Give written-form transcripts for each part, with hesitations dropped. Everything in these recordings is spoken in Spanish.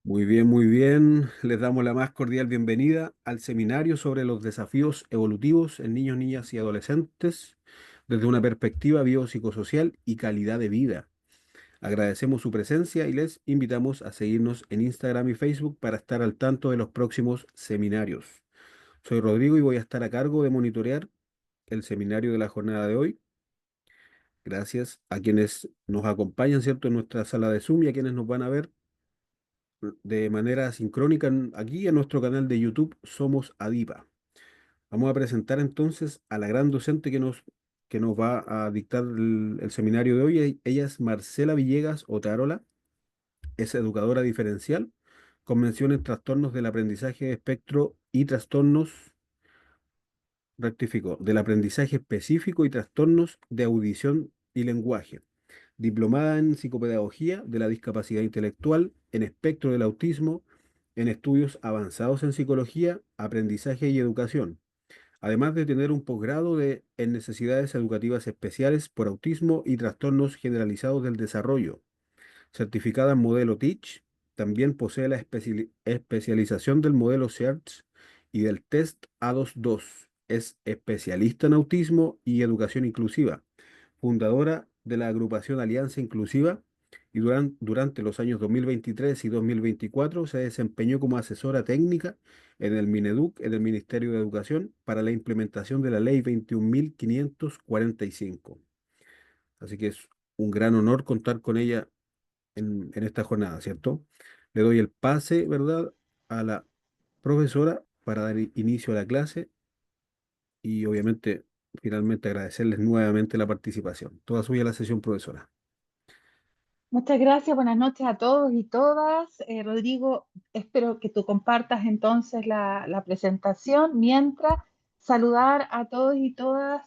Muy bien, muy bien. Les damos la más cordial bienvenida al seminario sobre los desafíos evolutivos en niños, niñas y adolescentes desde una perspectiva biopsicosocial y calidad de vida. Agradecemos su presencia y les invitamos a seguirnos en Instagram y Facebook para estar al tanto de los próximos seminarios. Soy Rodrigo y voy a estar a cargo de monitorear el seminario de la jornada de hoy. Gracias a quienes nos acompañan, ¿cierto?, en nuestra sala de Zoom y a quienes nos van a ver de manera sincrónica aquí en nuestro canal de YouTube Somos Adipa. Vamos a presentar entonces a la gran docente que nos va a dictar el seminario de hoy. Ella es Marcela Villegas Otarola, es educadora diferencial con mención en trastornos del aprendizaje de espectro y trastornos, rectifico, del aprendizaje específico y trastornos de audición y lenguaje. Diplomada en psicopedagogía de la discapacidad intelectual, en espectro del autismo, en estudios avanzados en psicología, aprendizaje y educación, además de tener un posgrado en necesidades educativas especiales por autismo y trastornos generalizados del desarrollo. Certificada en modelo Teach, también posee la especialización del modelo SEARCH y del test A22. Es especialista en autismo y educación inclusiva, fundadora de la agrupación Alianza Inclusiva, y durante los años 2023 y 2024 se desempeñó como asesora técnica en el Mineduc, en el Ministerio de Educación, para la implementación de la Ley 21.545. Así que es un gran honor contar con ella en esta jornada, ¿cierto? Le doy el pase, ¿verdad?, a la profesora para dar inicio a la clase y obviamente finalmente agradecerles nuevamente la participación. Toda suya la sesión, profesora. Muchas gracias, buenas noches a todos y todas. Rodrigo, espero que tú compartas entonces la presentación, mientras saludar a todos y todas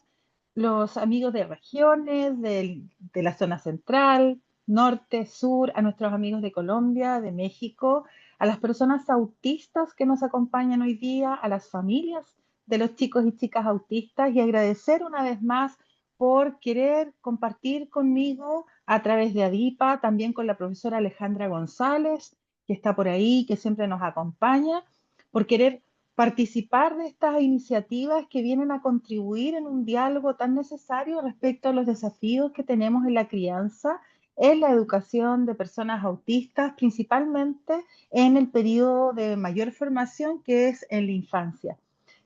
los amigos de regiones, de la zona central, norte, sur, a nuestros amigos de Colombia, de México, a las personas autistas que nos acompañan hoy día, a las familias de los chicos y chicas autistas y agradecer una vez más por querer compartir conmigo a través de ADIPA, también con la profesora Alejandra González, que está por ahí, que siempre nos acompaña, por querer participar de estas iniciativas que vienen a contribuir en un diálogo tan necesario respecto a los desafíos que tenemos en la crianza, en la educación de personas autistas, principalmente en el periodo de mayor formación que es en la infancia.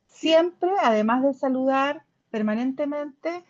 Siempre, además de saludar permanentemente,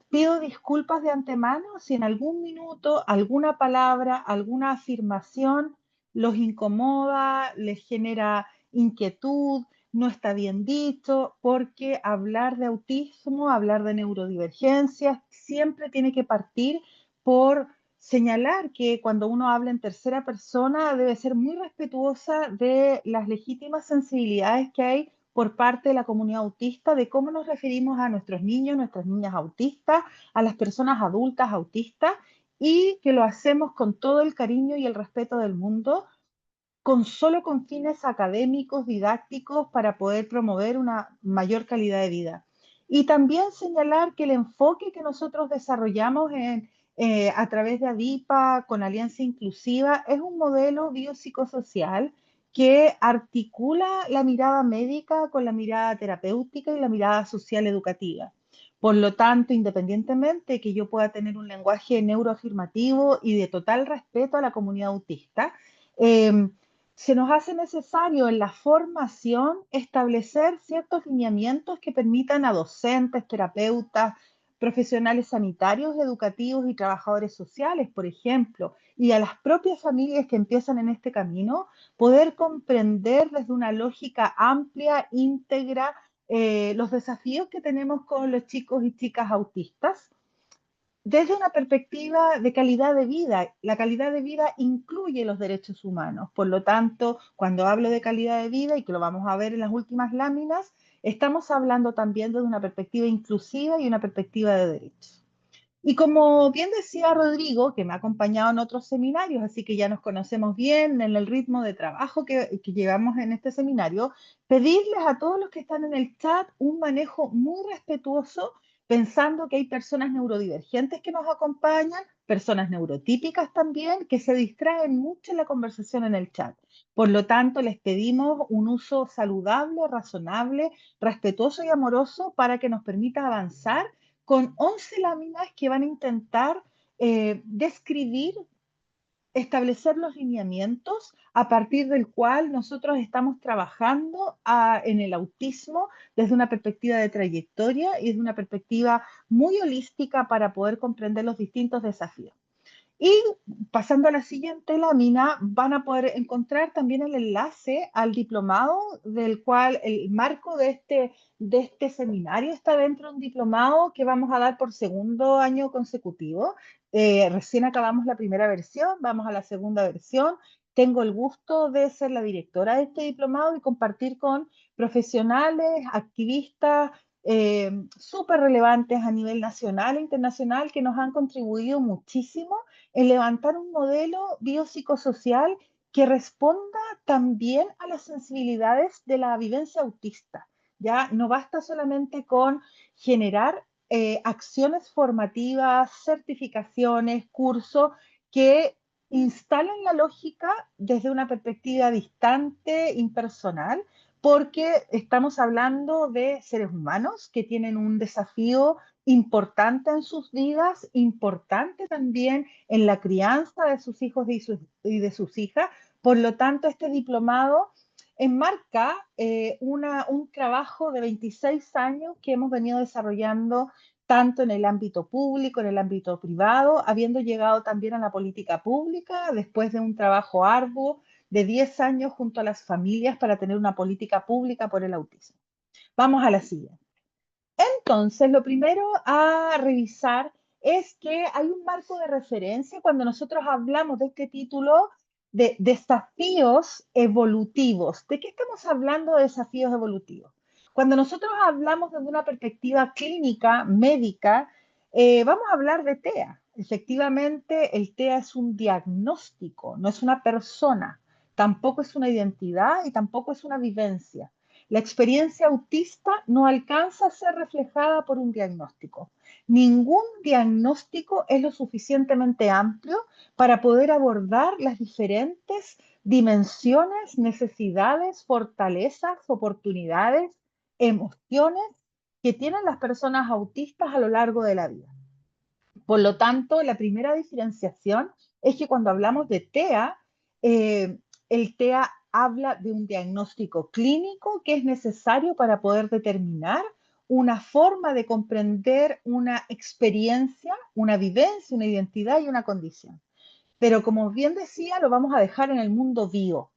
pido disculpas de antemano si en algún minuto alguna palabra, alguna afirmación los incomoda, les genera inquietud, no está bien dicho, porque hablar de autismo, hablar de neurodivergencias, siempre tiene que partir por señalar que cuando uno habla en tercera persona debe ser muy respetuosa de las legítimas sensibilidades que hay por parte de la comunidad autista, de cómo nos referimos a nuestros niños, nuestras niñas autistas, a las personas adultas autistas, y que lo hacemos con todo el cariño y el respeto del mundo, con fines académicos, didácticos, para poder promover una mayor calidad de vida. Y también señalar que el enfoque que nosotros desarrollamos a través de ADIPA con Alianza Inclusiva es un modelo biopsicosocial que articula la mirada médica con la mirada terapéutica y la mirada social educativa. Por lo tanto, independientemente que yo pueda tener un lenguaje neuroafirmativo y de total respeto a la comunidad autista, eh, se nos hace necesario en la formación establecer ciertos lineamientos que permitan a docentes, terapeutas, profesionales sanitarios, educativos y trabajadores sociales, por ejemplo, y a las propias familias que empiezan en este camino, poder comprender desde una lógica amplia, íntegra, los desafíos que tenemos con los chicos y chicas autistas desde una perspectiva de calidad de vida. La calidad de vida incluye los derechos humanos. Por lo tanto, cuando hablo de calidad de vida, y que lo vamos a ver en las últimas láminas, estamos hablando también de una perspectiva inclusiva y una perspectiva de derechos. Y como bien decía Rodrigo, que me ha acompañado en otros seminarios, así que ya nos conocemos bien en el ritmo de trabajo que llevamos en este seminario, pedirles a todos los que están en el chat un manejo muy respetuoso pensando que hay personas neurodivergentes que nos acompañan, personas neurotípicas también, que se distraen mucho en la conversación en el chat. Por lo tanto, les pedimos un uso saludable, razonable, respetuoso y amoroso para que nos permita avanzar con 11 láminas que van a intentar describir, establecer los lineamientos a partir del cual nosotros estamos trabajando en el autismo desde una perspectiva de trayectoria y desde una perspectiva muy holística para poder comprender los distintos desafíos. Y pasando a la siguiente lámina, van a poder encontrar también el enlace al diplomado, del cual el marco de este seminario está dentro de un diplomado que vamos a dar por segundo año consecutivo. Recién acabamos la primera versión, vamos a la segunda versión. Tengo el gusto de ser la directora de este diplomado y compartir con profesionales, activistas, súper relevantes a nivel nacional e internacional que nos han contribuido muchísimo en levantar un modelo biopsicosocial que responda también a las sensibilidades de la vivencia autista. Ya no basta solamente con generar acciones formativas, certificaciones, cursos que instalen la lógica desde una perspectiva distante, impersonal, porque estamos hablando de seres humanos que tienen un desafío importante en sus vidas, importante también en la crianza de sus hijos y de sus hijas. Por lo tanto, este diplomado enmarca un trabajo de 26 años que hemos venido desarrollando tanto en el ámbito público, en el ámbito privado, habiendo llegado también a la política pública después de un trabajo arduo de 10 años junto a las familias para tener una política pública por el autismo. Vamos a la siguiente. Entonces, lo primero a revisar es que hay un marco de referencia cuando nosotros hablamos de este título de desafíos evolutivos. ¿De qué estamos hablando de desafíos evolutivos? Cuando nosotros hablamos desde una perspectiva clínica, médica, vamos a hablar de TEA. Efectivamente, el TEA es un diagnóstico, no es una persona, tampoco es una identidad y tampoco es una vivencia. La experiencia autista no alcanza a ser reflejada por un diagnóstico. Ningún diagnóstico es lo suficientemente amplio para poder abordar las diferentes dimensiones, necesidades, fortalezas, oportunidades, emociones que tienen las personas autistas a lo largo de la vida. Por lo tanto, la primera diferenciación es que cuando hablamos de TEA, el TEA habla de un diagnóstico clínico que es necesario para poder determinar una forma de comprender una experiencia, una vivencia, una identidad y una condición. Pero como bien decía, lo vamos a dejar en el mundo bio.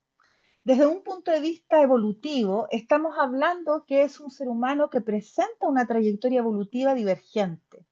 Desde un punto de vista evolutivo, estamos hablando que es un ser humano que presenta una trayectoria evolutiva divergente.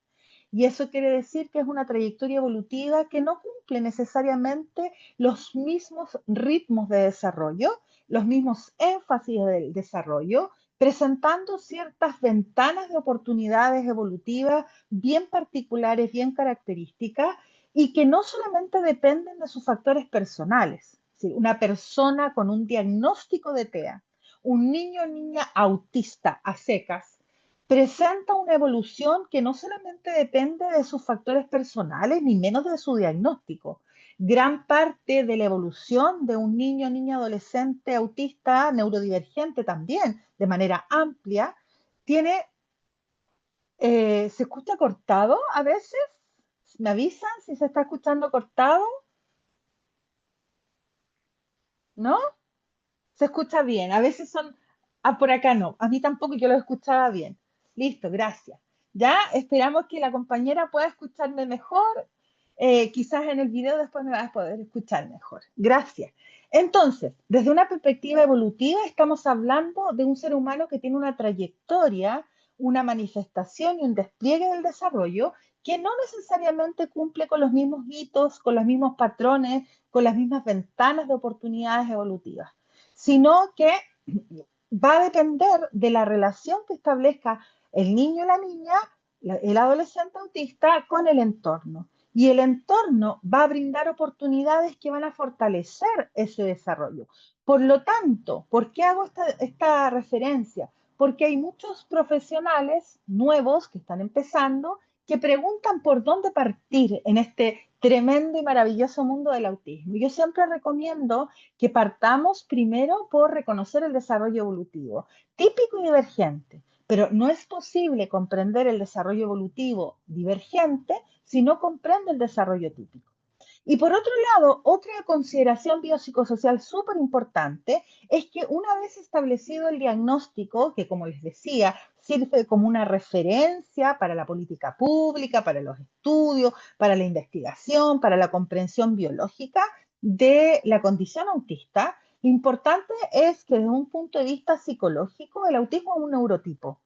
Y eso quiere decir que es una trayectoria evolutiva que no cumple necesariamente los mismos ritmos de desarrollo, los mismos énfasis del desarrollo, presentando ciertas ventanas de oportunidades evolutivas bien particulares, bien características, y que no solamente dependen de sus factores personales. ¿Sí? Una persona con un diagnóstico de TEA, un niño o niña autista a secas, presenta una evolución que no solamente depende de sus factores personales, ni menos de su diagnóstico. Gran parte de la evolución de un niño, niña, adolescente, autista, neurodivergente también, de manera amplia, tiene, se escucha cortado a veces. ¿Me avisan si se está escuchando cortado? ¿No? Se escucha bien. A veces son, por acá no. A mí tampoco, yo lo escuchaba bien. Listo, gracias. Ya esperamos que la compañera pueda escucharme mejor. Quizás en el video después me vas a poder escuchar mejor. Gracias. Entonces, desde una perspectiva evolutiva, estamos hablando de un ser humano que tiene una trayectoria, una manifestación y un despliegue del desarrollo que no necesariamente cumple con los mismos hitos, con los mismos patrones, con las mismas ventanas de oportunidades evolutivas, sino que va a depender de la relación que establezca el niño y la niña, el adolescente autista con el entorno. Y el entorno va a brindar oportunidades que van a fortalecer ese desarrollo. Por lo tanto, ¿por qué hago esta referencia? porque hay muchos profesionales nuevos que están empezando que preguntan por dónde partir en este tremendo y maravilloso mundo del autismo. Yo siempre recomiendo que partamos primero por reconocer el desarrollo evolutivo, típico y divergente, pero no es posible comprender el desarrollo evolutivo divergente si no comprende el desarrollo típico. Y por otro lado, otra consideración biopsicosocial súper importante es que una vez establecido el diagnóstico, que como les decía, sirve como una referencia para la política pública, para los estudios, para la investigación, para la comprensión biológica de la condición autista, lo importante es que desde un punto de vista psicológico, el autismo es un neurotipo.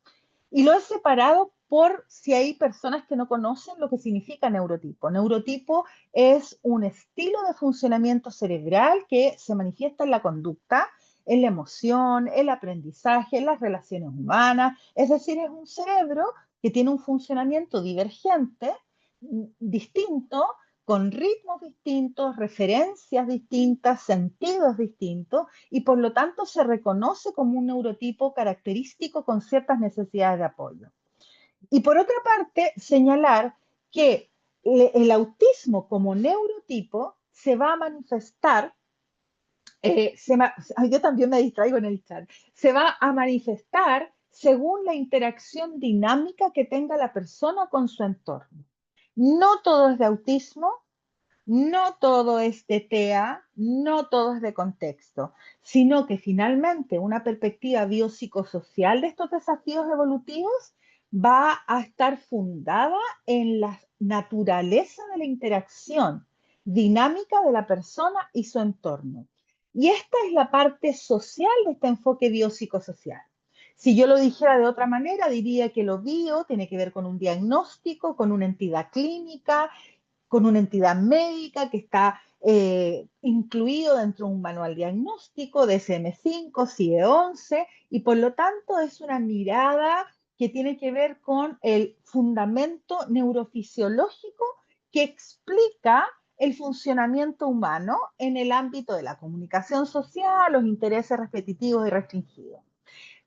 Y lo he separado por si hay personas que no conocen lo que significa neurotipo. Neurotipo es un estilo de funcionamiento cerebral que se manifiesta en la conducta, en la emoción, el aprendizaje, en las relaciones humanas. Es decir, es un cerebro que tiene un funcionamiento divergente, distinto, con ritmos distintos, referencias distintas, sentidos distintos, y por lo tanto se reconoce como un neurotipo característico con ciertas necesidades de apoyo. Y por otra parte, señalar que el autismo como neurotipo se va a manifestar, yo también me distraigo en el chat, se va a manifestar según la interacción dinámica que tenga la persona con su entorno. No todo es de autismo, no todo es de TEA, no todo es de contexto, sino que finalmente una perspectiva biopsicosocial de estos desafíos evolutivos va a estar fundada en la naturaleza de la interacción dinámica de la persona y su entorno. Y esta es la parte social de este enfoque biopsicosocial. Si yo lo dijera de otra manera, diría que lo bio tiene que ver con un diagnóstico, con una entidad clínica, con una entidad médica que está incluido dentro de un manual diagnóstico de DSM-5, CIE-11, y por lo tanto es una mirada que tiene que ver con el fundamento neurofisiológico que explica el funcionamiento humano en el ámbito de la comunicación social, los intereses repetitivos y restringidos.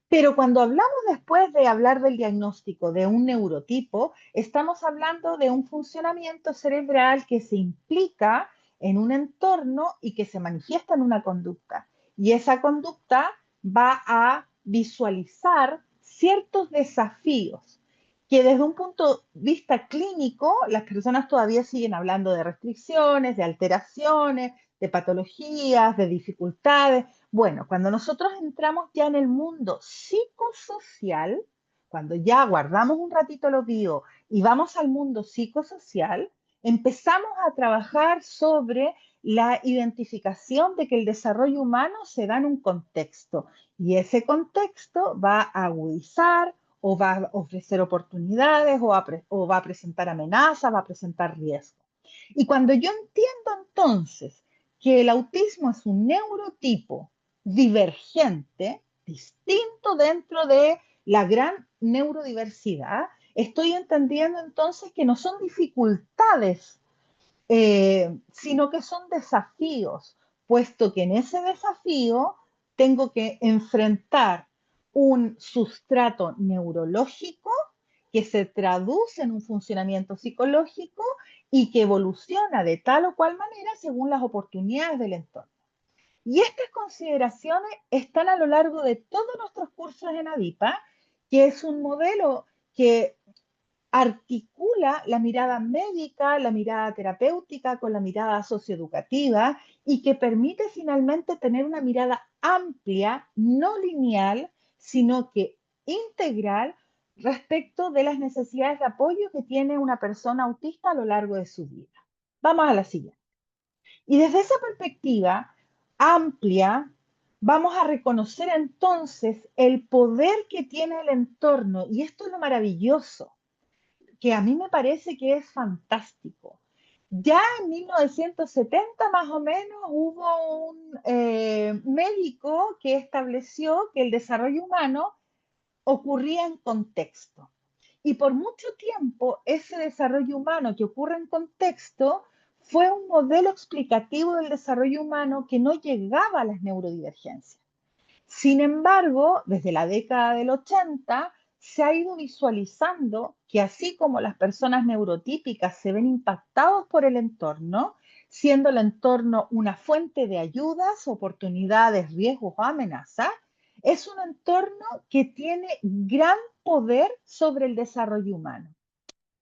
Pero cuando hablamos después de hablar del diagnóstico de un neurotipo, estamos hablando de un funcionamiento cerebral que se implica en un entorno y que se manifiesta en una conducta. Y esa conducta va a visualizar ciertos desafíos que desde un punto de vista clínico, las personas todavía siguen hablando de restricciones, de alteraciones, de patologías, de dificultades. Bueno, cuando nosotros entramos ya en el mundo psicosocial, cuando ya guardamos un ratito lo bio y vamos al mundo psicosocial, empezamos a trabajar sobre la identificación de que el desarrollo humano se da en un contexto y ese contexto va a agudizar o va a ofrecer oportunidades o va a presentar amenazas, va a presentar riesgos. Y cuando yo entiendo entonces que el autismo es un neurotipo divergente, distinto dentro de la gran neurodiversidad, estoy entendiendo entonces que no son dificultades, sino que son desafíos, puesto que en ese desafío tengo que enfrentar un sustrato neurológico que se traduce en un funcionamiento psicológico y que evoluciona de tal o cual manera según las oportunidades del entorno. Y estas consideraciones están a lo largo de todos nuestros cursos en ADIPA, que es un modelo que articula la mirada médica, la mirada terapéutica con la mirada socioeducativa y que permite finalmente tener una mirada amplia, no lineal, sino que integral respecto de las necesidades de apoyo que tiene una persona autista a lo largo de su vida. Vamos a la siguiente. Y desde esa perspectiva amplia, vamos a reconocer entonces el poder que tiene el entorno. Y esto es lo maravilloso, que a mí me parece que es fantástico. Ya en 1970 más o menos hubo un médico que estableció que el desarrollo humano ocurría en contexto. Y por mucho tiempo ese desarrollo humano que ocurre en contexto fue un modelo explicativo del desarrollo humano que no llegaba a las neurodivergencias. Sin embargo, desde la década del 80 se ha ido visualizando que así como las personas neurotípicas se ven impactados por el entorno, siendo el entorno una fuente de ayudas, oportunidades, riesgos o amenazas, es un entorno que tiene gran poder sobre el desarrollo humano.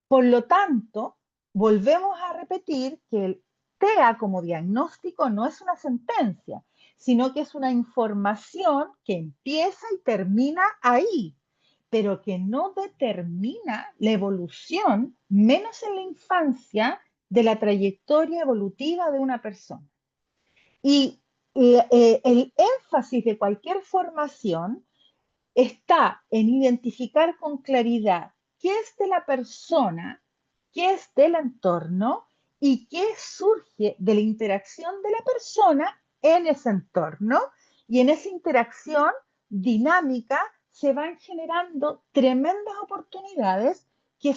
Por lo tanto, volvemos a repetir que el TEA como diagnóstico no es una sentencia, sino que es una información que empieza y termina ahí, pero que no determina la evolución, menos en la infancia, de la trayectoria evolutiva de una persona. Y el énfasis de cualquier formación está en identificar con claridad qué es de la persona, qué es del entorno y qué surge de la interacción de la persona en ese entorno. Y en esa interacción dinámica se van generando tremendas oportunidades que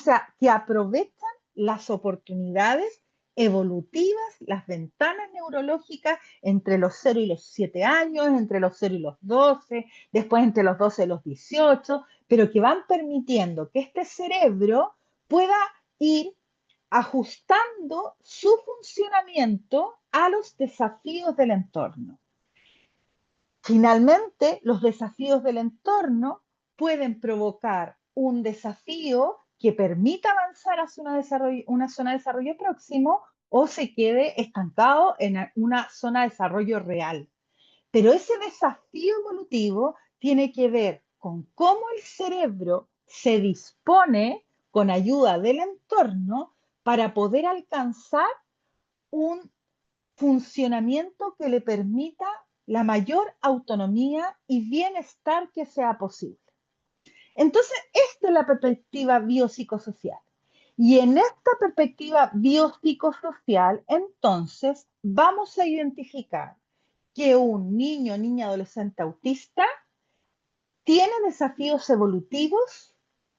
aprovechan las oportunidades evolutivas, las ventanas neurológicas entre los 0 y los 7 años, entre los 0 y los 12, después entre los 12 y los 18, pero que van permitiendo que este cerebro pueda ir ajustando su funcionamiento a los desafíos del entorno. Finalmente, los desafíos del entorno pueden provocar un desafío que permita avanzar hacia una zona de desarrollo próximo o se quede estancado en una zona de desarrollo real. Pero ese desafío evolutivo tiene que ver con cómo el cerebro se dispone con ayuda del entorno para poder alcanzar un funcionamiento que le permita la mayor autonomía y bienestar que sea posible. Entonces, esta es la perspectiva biopsicosocial. Y en esta perspectiva biopsicosocial, entonces, vamos a identificar que un niño, niña, adolescente autista tiene desafíos evolutivos,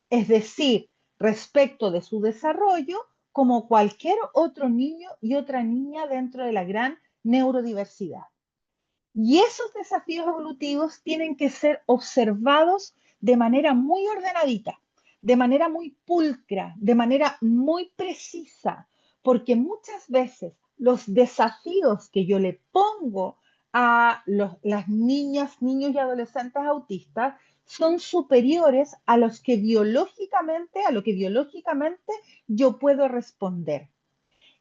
es decir, respecto de su desarrollo, como cualquier otro niño y otra niña dentro de la gran neurodiversidad. Y esos desafíos evolutivos tienen que ser observados de manera muy ordenadita, de manera muy pulcra, de manera muy precisa, porque muchas veces los desafíos que yo le pongo a las niñas, niños y adolescentes autistas son superiores a los que biológicamente, a lo que biológicamente yo puedo responder.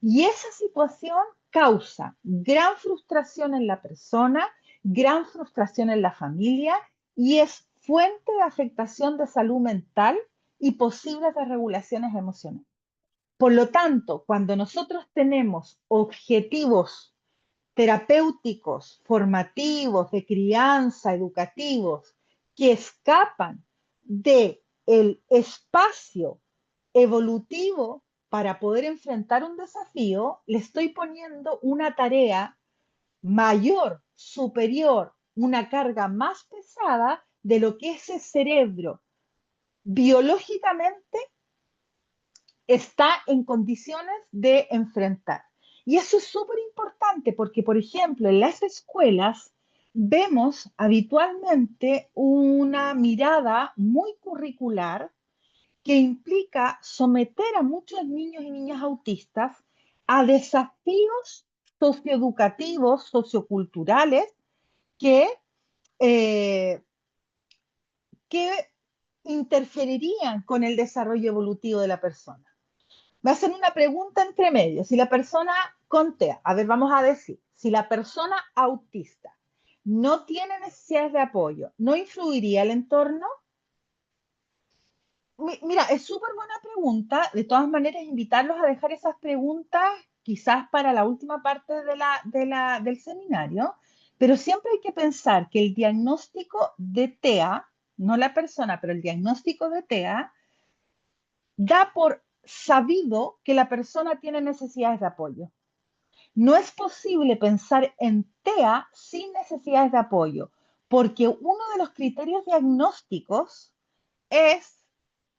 Y esa situación causa gran frustración en la persona, gran frustración en la familia y es fuente de afectación de salud mental y posibles desregulaciones emocionales. Por lo tanto, cuando nosotros tenemos objetivos terapéuticos, formativos, de crianza, educativos, que escapan del espacio evolutivo para poder enfrentar un desafío, le estoy poniendo una tarea mayor, superior, una carga más pesada de lo que ese cerebro biológicamente está en condiciones de enfrentar. Y eso es súper importante porque, por ejemplo, en las escuelas vemos habitualmente una mirada muy curricular que implica someter a muchos niños y niñas autistas a desafíos socioeducativos, socioculturales, que, eh, que interferirían con el desarrollo evolutivo de la persona. Va a ser una pregunta entre medio. Si la persona contea, a ver, vamos a decir, si la persona autista no tiene necesidades de apoyo, ¿no influiría el entorno? Mira, es súper buena pregunta. De todas maneras, invitarlos a dejar esas preguntas quizás para la última parte del seminario, pero siempre hay que pensar que el diagnóstico de TEA, no la persona, pero el diagnóstico de TEA, da por sabido que la persona tiene necesidades de apoyo. No es posible pensar en TEA sin necesidades de apoyo, porque uno de los criterios diagnósticos es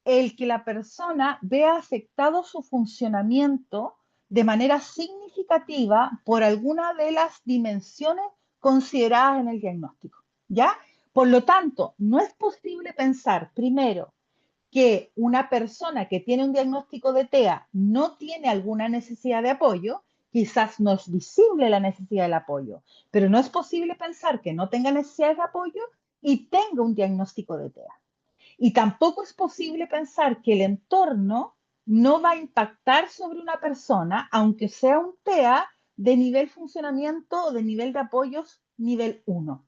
el que la persona vea afectado su funcionamiento de manera significativa por alguna de las dimensiones consideradas en el diagnóstico. ¿Ya? Por lo tanto, no es posible pensar, primero, que una persona que tiene un diagnóstico de TEA no tiene alguna necesidad de apoyo, quizás no es visible la necesidad del apoyo, pero no es posible pensar que no tenga necesidad de apoyo y tenga un diagnóstico de TEA. Y tampoco es posible pensar que el entorno no va a impactar sobre una persona, aunque sea un TEA de nivel funcionamiento o de nivel de apoyos nivel 1.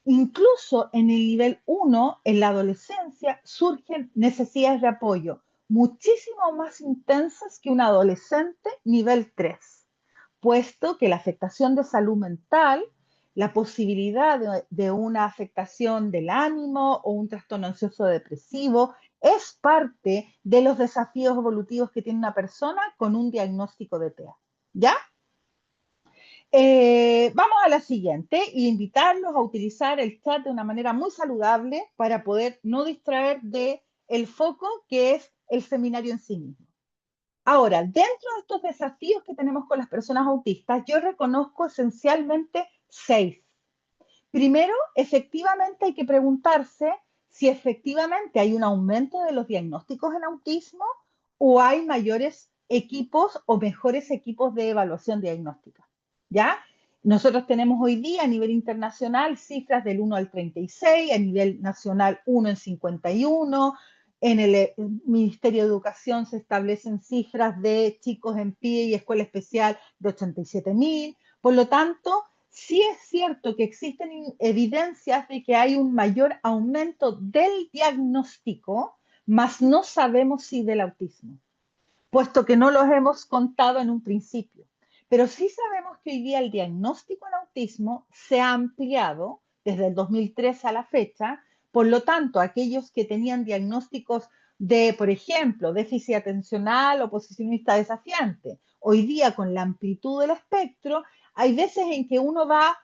Incluso en el nivel 1, en la adolescencia, surgen necesidades de apoyo muchísimo más intensas que un adolescente nivel 3, puesto que la afectación de salud mental, la posibilidad de una afectación del ánimo o un trastorno ansioso depresivo, es parte de los desafíos evolutivos que tiene una persona con un diagnóstico de TEA. ¿Ya? Vamos a la siguiente y invitarlos a utilizar el chat de una manera muy saludable para poder no distraer de el foco que es el seminario en sí mismo. Ahora, dentro de estos desafíos que tenemos con las personas autistas, yo reconozco esencialmente 6. Primero, efectivamente hay que preguntarse si efectivamente hay un aumento de los diagnósticos en autismo o hay mayores equipos o mejores equipos de evaluación diagnóstica. ¿Ya? Nosotros tenemos hoy día a nivel internacional cifras del 1 al 36, a nivel nacional 1 en 51, en el Ministerio de Educación se establecen cifras de chicos en pie y escuela especial de 87.000. Por lo tanto, sí es cierto que existen evidencias de que hay un mayor aumento del diagnóstico, mas no sabemos si del autismo, puesto que no los hemos contado en un principio. Pero sí sabemos que hoy día el diagnóstico en autismo se ha ampliado desde el 2003 a la fecha. Por lo tanto, aquellos que tenían diagnósticos de, por ejemplo, déficit atencional o posicionista desafiante, hoy día con la amplitud del espectro, hay veces en que uno va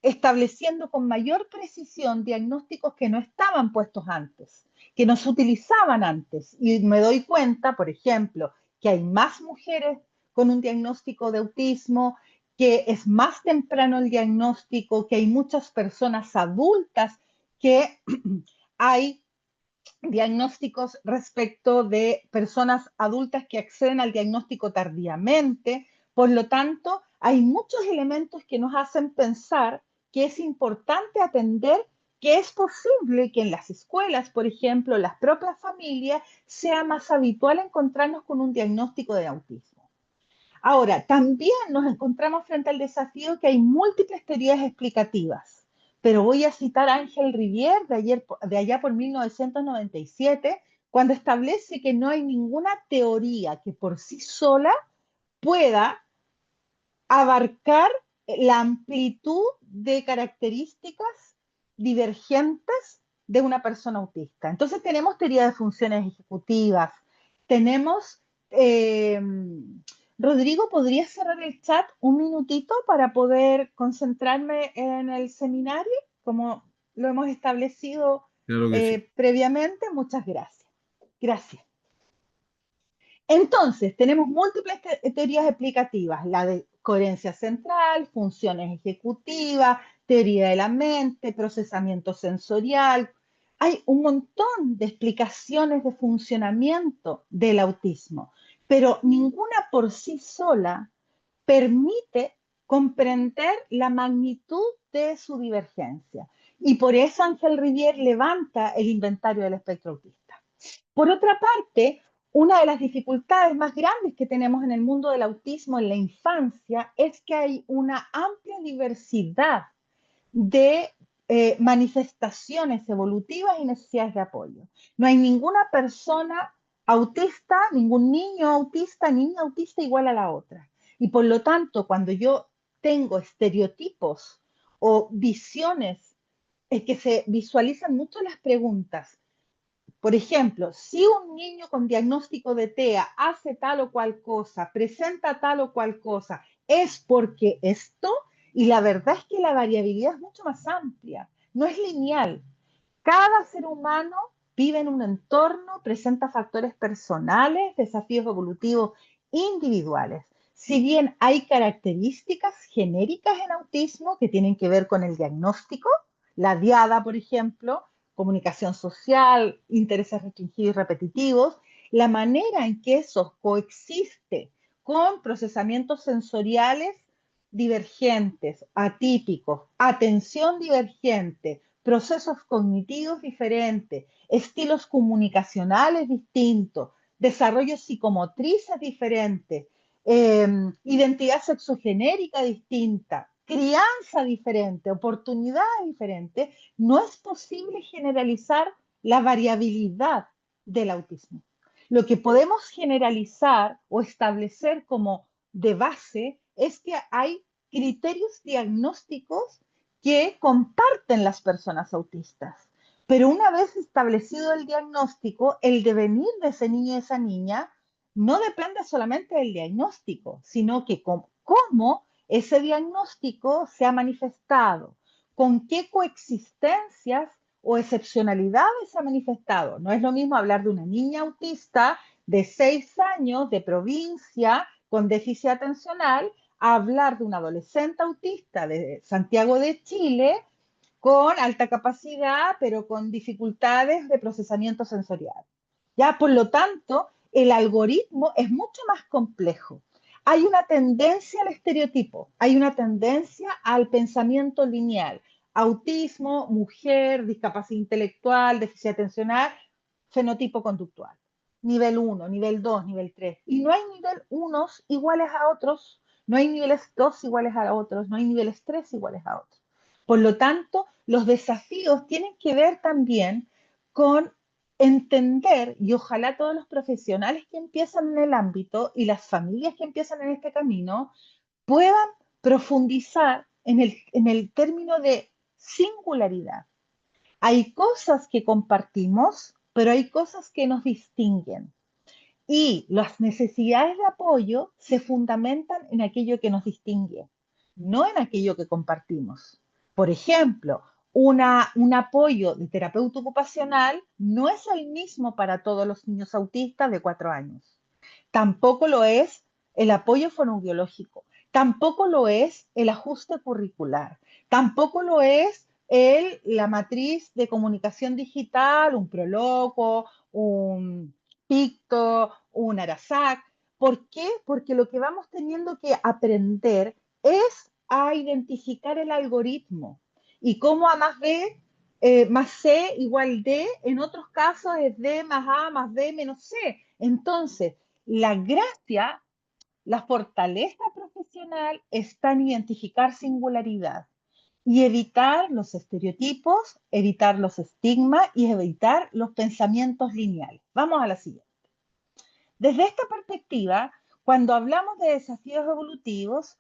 estableciendo con mayor precisión diagnósticos que no estaban puestos antes, que no se utilizaban antes. Y me doy cuenta, por ejemplo, que hay más mujeres con un diagnóstico de autismo, que es más temprano el diagnóstico, que hay muchas personas adultas, que hay diagnósticos respecto de personas adultas que acceden al diagnóstico tardíamente. Por lo tanto, hay muchos elementos que nos hacen pensar que es importante atender que es posible que en las escuelas, por ejemplo, las propias familias, sea más habitual encontrarnos con un diagnóstico de autismo. Ahora, también nos encontramos frente al desafío que hay múltiples teorías explicativas, pero voy a citar a Ángel Rivière de allá por 1997, cuando establece que no hay ninguna teoría que por sí sola pueda abarcar la amplitud de características divergentes de una persona autista. Entonces tenemos teoría de funciones ejecutivas, tenemos... Rodrigo, ¿podrías cerrar el chat un minutito para poder concentrarme en el seminario, como lo hemos establecido Claro que sí. previamente? Muchas gracias. Gracias. Entonces, tenemos múltiples teorías explicativas, la de coherencia central, funciones ejecutivas, teoría de la mente, procesamiento sensorial. Hay un montón de explicaciones de funcionamiento del autismo, pero ninguna por sí sola permite comprender la magnitud de su divergencia. Y por eso Ángel Rivière levanta el inventario del espectro autista. Por otra parte, una de las dificultades más grandes que tenemos en el mundo del autismo en la infancia es que hay una amplia diversidad de manifestaciones evolutivas y necesidades de apoyo. No hay ninguna persona autista, ningún niño autista, niña autista igual a la otra. Y por lo tanto, cuando yo tengo estereotipos o visiones, es que se visualizan mucho las preguntas. Por ejemplo, si un niño con diagnóstico de TEA hace tal o cual cosa, presenta tal o cual cosa, es porque esto, y la verdad es que la variabilidad es mucho más amplia, no es lineal. Cada ser humano vive en un entorno, presenta factores personales, desafíos evolutivos individuales. Si bien hay características genéricas en autismo que tienen que ver con el diagnóstico, la diada, por ejemplo, comunicación social, intereses restringidos y repetitivos, la manera en que eso coexiste con procesamientos sensoriales divergentes, atípicos, atención divergente, procesos cognitivos diferentes, estilos comunicacionales distintos, desarrollos psicomotrices diferentes, identidad sexogenérica distinta, crianza diferente, oportunidades diferentes, no es posible generalizar la variabilidad del autismo. Lo que podemos generalizar o establecer como de base es que hay criterios diagnósticos que comparten las personas autistas. Pero una vez establecido el diagnóstico, el devenir de ese niño y esa niña no depende solamente del diagnóstico, sino que cómo ese diagnóstico se ha manifestado, con qué coexistencias o excepcionalidades se ha manifestado. No es lo mismo hablar de una niña autista de 6 años, de provincia, con déficit atencional, a hablar de un adolescente autista de Santiago de Chile con alta capacidad, pero con dificultades de procesamiento sensorial. Ya, por lo tanto, el algoritmo es mucho más complejo. Hay una tendencia al estereotipo, hay una tendencia al pensamiento lineal. Autismo, mujer, discapacidad intelectual, déficit atencional, fenotipo conductual. Nivel 1, nivel 2, nivel 3. Y no hay nivel 1 iguales a otros, no hay niveles 2 iguales a otros, no hay niveles 3 iguales a otros. Por lo tanto, los desafíos tienen que ver también con entender, y ojalá todos los profesionales que empiezan en el ámbito y las familias que empiezan en este camino puedan profundizar en el término de singularidad. Hay cosas que compartimos, pero hay cosas que nos distinguen. Y las necesidades de apoyo se fundamentan en aquello que nos distingue, no en aquello que compartimos. Por ejemplo, un apoyo de terapeuta ocupacional no es el mismo para todos los niños autistas de 4 años. Tampoco lo es el apoyo fonoaudiológico. Tampoco lo es el ajuste curricular. Tampoco lo es la matriz de comunicación digital, un Proloco, un Picto, un Arasac. ¿Por qué? Porque lo que vamos teniendo que aprender es a identificar el algoritmo y cómo A más B más C igual D, en otros casos es D más A más B menos C. Entonces, la gracia, la fortaleza profesional está en identificar singularidad y evitar los estereotipos, evitar los estigmas y evitar los pensamientos lineales. Vamos a la siguiente. Desde esta perspectiva, cuando hablamos de desafíos evolutivos,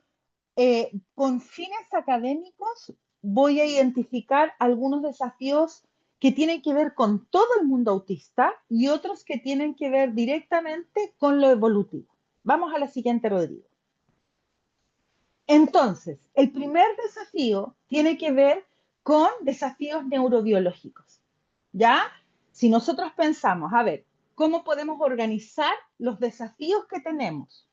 con fines académicos voy a identificar algunos desafíos que tienen que ver con todo el mundo autista y otros que tienen que ver directamente con lo evolutivo. Vamos a la siguiente, Rodrigo. Entonces, el primer desafío tiene que ver con desafíos neurobiológicos. ¿Ya? Si nosotros pensamos, a ver, ¿cómo podemos organizar los desafíos que tenemos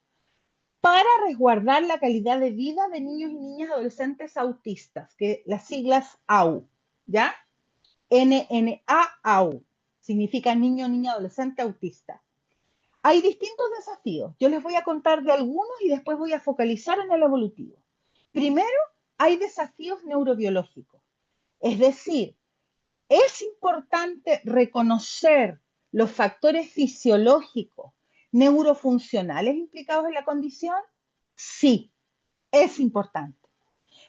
para resguardar la calidad de vida de niños y niñas adolescentes autistas, que las siglas AU, ¿ya? NNA-AU, significa niño, niña, adolescente autista? Hay distintos desafíos. Yo les voy a contar de algunos y después voy a focalizar en el evolutivo. Primero, hay desafíos neurobiológicos. Es decir, es importante reconocer los factores fisiológicos, neurofuncionales implicados en la condición. Sí, es importante,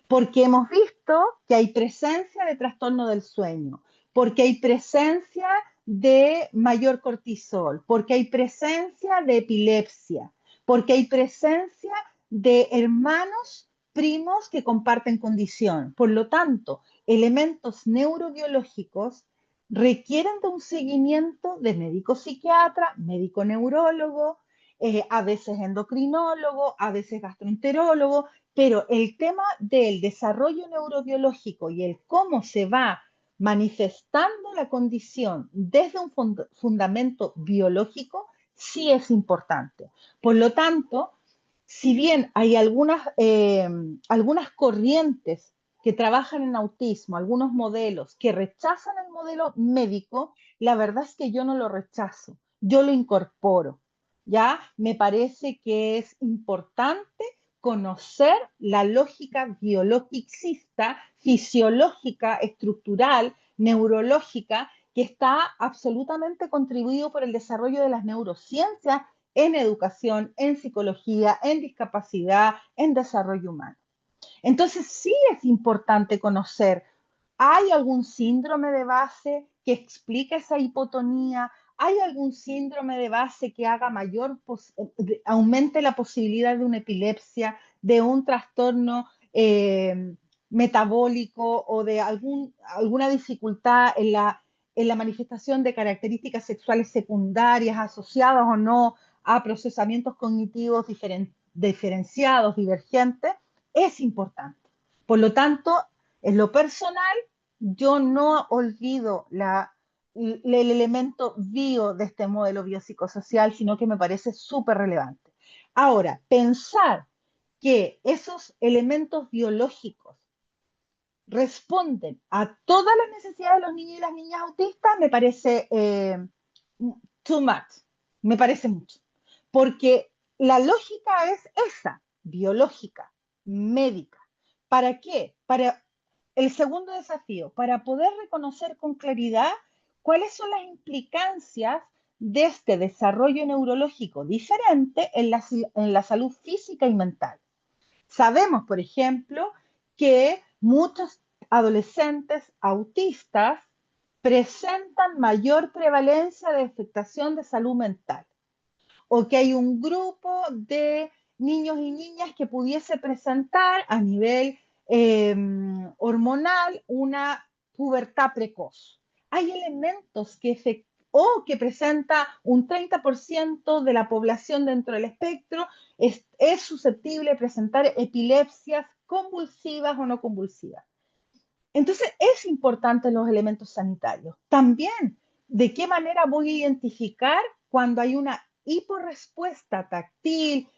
porque hemos visto que hay presencia de trastorno del sueño, porque hay presencia de mayor cortisol, porque hay presencia de epilepsia, porque hay presencia de hermanos primos que comparten condición. Por lo tanto, elementos neurobiológicos requieren de un seguimiento de médico psiquiatra, médico neurólogo, a veces endocrinólogo, a veces gastroenterólogo, pero el tema del desarrollo neurobiológico y el cómo se va manifestando la condición desde un fundamento biológico sí es importante. Por lo tanto, si bien hay algunas corrientes que trabajan en autismo, algunos modelos que rechazan el modelo médico, la verdad es que yo no lo rechazo, yo lo incorporo. ¿Ya? Me parece que es importante conocer la lógica biologicista, fisiológica, estructural, neurológica, que está absolutamente contribuido por el desarrollo de las neurociencias en educación, en psicología, en discapacidad, en desarrollo humano. Entonces sí es importante conocer, ¿hay algún síndrome de base que explique esa hipotonía? ¿Hay algún síndrome de base que haga aumente la posibilidad de una epilepsia, de un trastorno metabólico o de alguna dificultad en la manifestación de características sexuales secundarias asociadas o no a procesamientos cognitivos diferenciados, divergentes? Es importante. Por lo tanto, en lo personal, yo no olvido el elemento bio de este modelo biopsicosocial, sino que me parece súper relevante. Ahora, pensar que esos elementos biológicos responden a todas las necesidades de los niños y las niñas autistas me parece too much, me parece mucho. Porque la lógica es esa, biológica, médica. ¿Para qué? Para el segundo desafío, para poder reconocer con claridad cuáles son las implicancias de este desarrollo neurológico diferente en la salud física y mental. Sabemos, por ejemplo, que muchos adolescentes autistas presentan mayor prevalencia de afectación de salud mental, o que hay un grupo de niños y niñas que pudiese presentar a nivel hormonal una pubertad precoz. Hay elementos o que presenta un 30% de la población dentro del espectro es susceptible de presentar epilepsias convulsivas o no convulsivas. Entonces, es importante los elementos sanitarios. También, ¿de qué manera voy a identificar cuando hay una hiporrespuesta táctil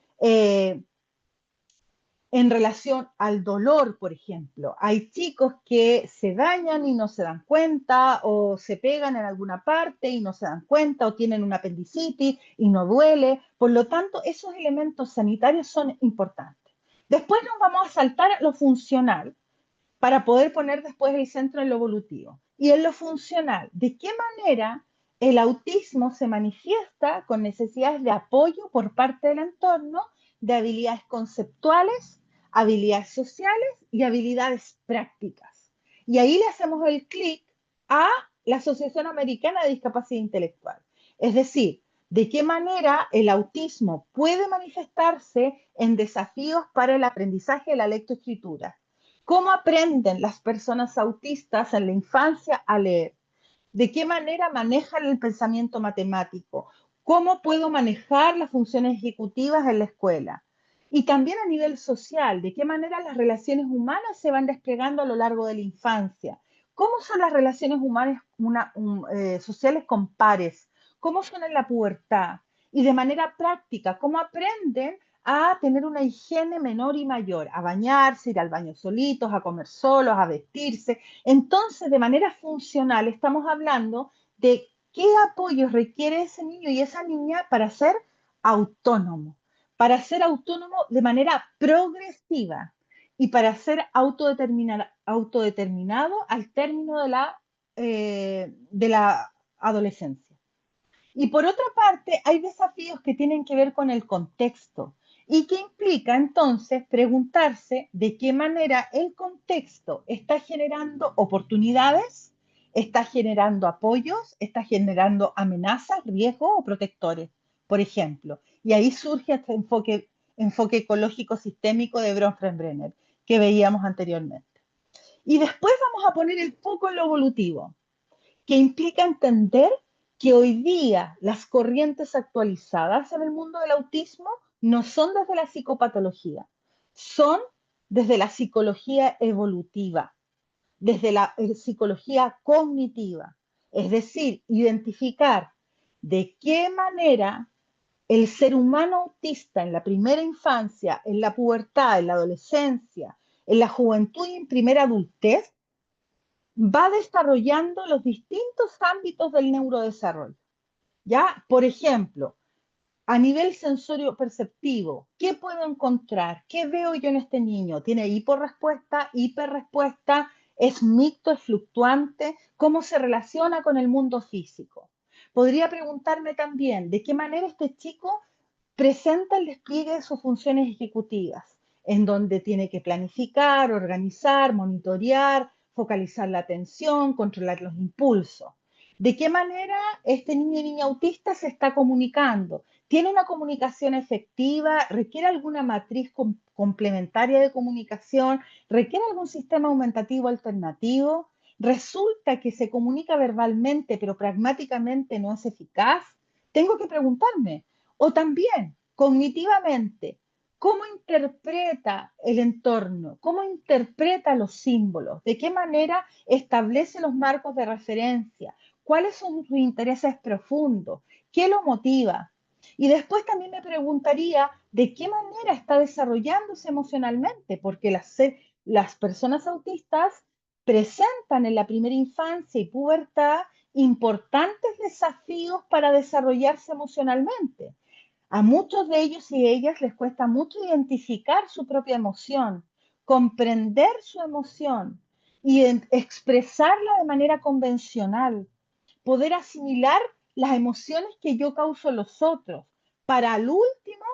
en relación al dolor, por ejemplo? Hay chicos que se dañan y no se dan cuenta, o se pegan en alguna parte y no se dan cuenta, o tienen una apendicitis y no duele. Por lo tanto, esos elementos sanitarios son importantes. Después nos vamos a saltar a lo funcional, para poder poner después el centro en lo evolutivo. Y en lo funcional, ¿de qué manera el autismo se manifiesta con necesidades de apoyo por parte del entorno, de habilidades conceptuales, habilidades sociales y habilidades prácticas? Y ahí le hacemos el clic a la Asociación Americana de Discapacidad Intelectual. Es decir, de qué manera el autismo puede manifestarse en desafíos para el aprendizaje de la lectoescritura. ¿Cómo aprenden las personas autistas en la infancia a leer? ¿De qué manera manejan el pensamiento matemático? ¿Cómo puedo manejar las funciones ejecutivas en la escuela? Y también a nivel social, ¿de qué manera las relaciones humanas se van desplegando a lo largo de la infancia? ¿Cómo son las relaciones humanas sociales con pares? ¿Cómo son en la pubertad? Y de manera práctica, ¿cómo aprenden a tener una higiene menor y mayor, a bañarse, ir al baño solitos, a comer solos, a vestirse? Entonces, de manera funcional, estamos hablando de qué apoyo requiere ese niño y esa niña autónomo, para ser autónomo de manera progresiva y para ser autodeterminado al término de la adolescencia. Y por otra parte, hay desafíos que tienen que ver con el contexto y que implica entonces preguntarse de qué manera el contexto está generando oportunidades, está generando apoyos, está generando amenazas, riesgos o protectores, por ejemplo. Y ahí surge este enfoque ecológico sistémico de Bronfenbrenner que veíamos anteriormente. Y después vamos a poner el foco en lo evolutivo, que implica entender que hoy día las corrientes actualizadas en el mundo del autismo no son desde la psicopatología, son desde la psicología evolutiva, desde la psicología cognitiva, es decir, identificar de qué manera el ser humano autista en la primera infancia, en la pubertad, en la adolescencia, en la juventud y en primera adultez, va desarrollando los distintos ámbitos del neurodesarrollo. ¿Ya? Por ejemplo, a nivel sensorio perceptivo, ¿qué puedo encontrar? ¿Qué veo yo en este niño? ¿Tiene hiporrespuesta, hiperrespuesta? ¿Es mixto, es fluctuante? ¿Cómo se relaciona con el mundo físico? Podría preguntarme también, ¿de qué manera este chico presenta el despliegue de sus funciones ejecutivas, en donde tiene que planificar, organizar, monitorear, focalizar la atención, controlar los impulsos? ¿De qué manera este niño y niña autista se está comunicando? ¿Tiene una comunicación efectiva? ¿Requiere alguna matriz complementaria de comunicación? ¿Requiere algún sistema aumentativo alternativo? ¿Resulta que se comunica verbalmente, pero pragmáticamente no es eficaz? Tengo que preguntarme. O también, cognitivamente, ¿cómo interpreta el entorno? ¿Cómo interpreta los símbolos? ¿De qué manera establece los marcos de referencia? ¿Cuáles son sus intereses profundos? ¿Qué lo motiva? Y después también me preguntaría de qué manera está desarrollándose emocionalmente, porque las personas autistas presentan en la primera infancia y pubertad importantes desafíos para desarrollarse emocionalmente. A muchos de ellos y ellas les cuesta mucho identificar su propia emoción, comprender su emoción y expresarla de manera convencional, poder asimilar las emociones que yo causo en los otros, para el último,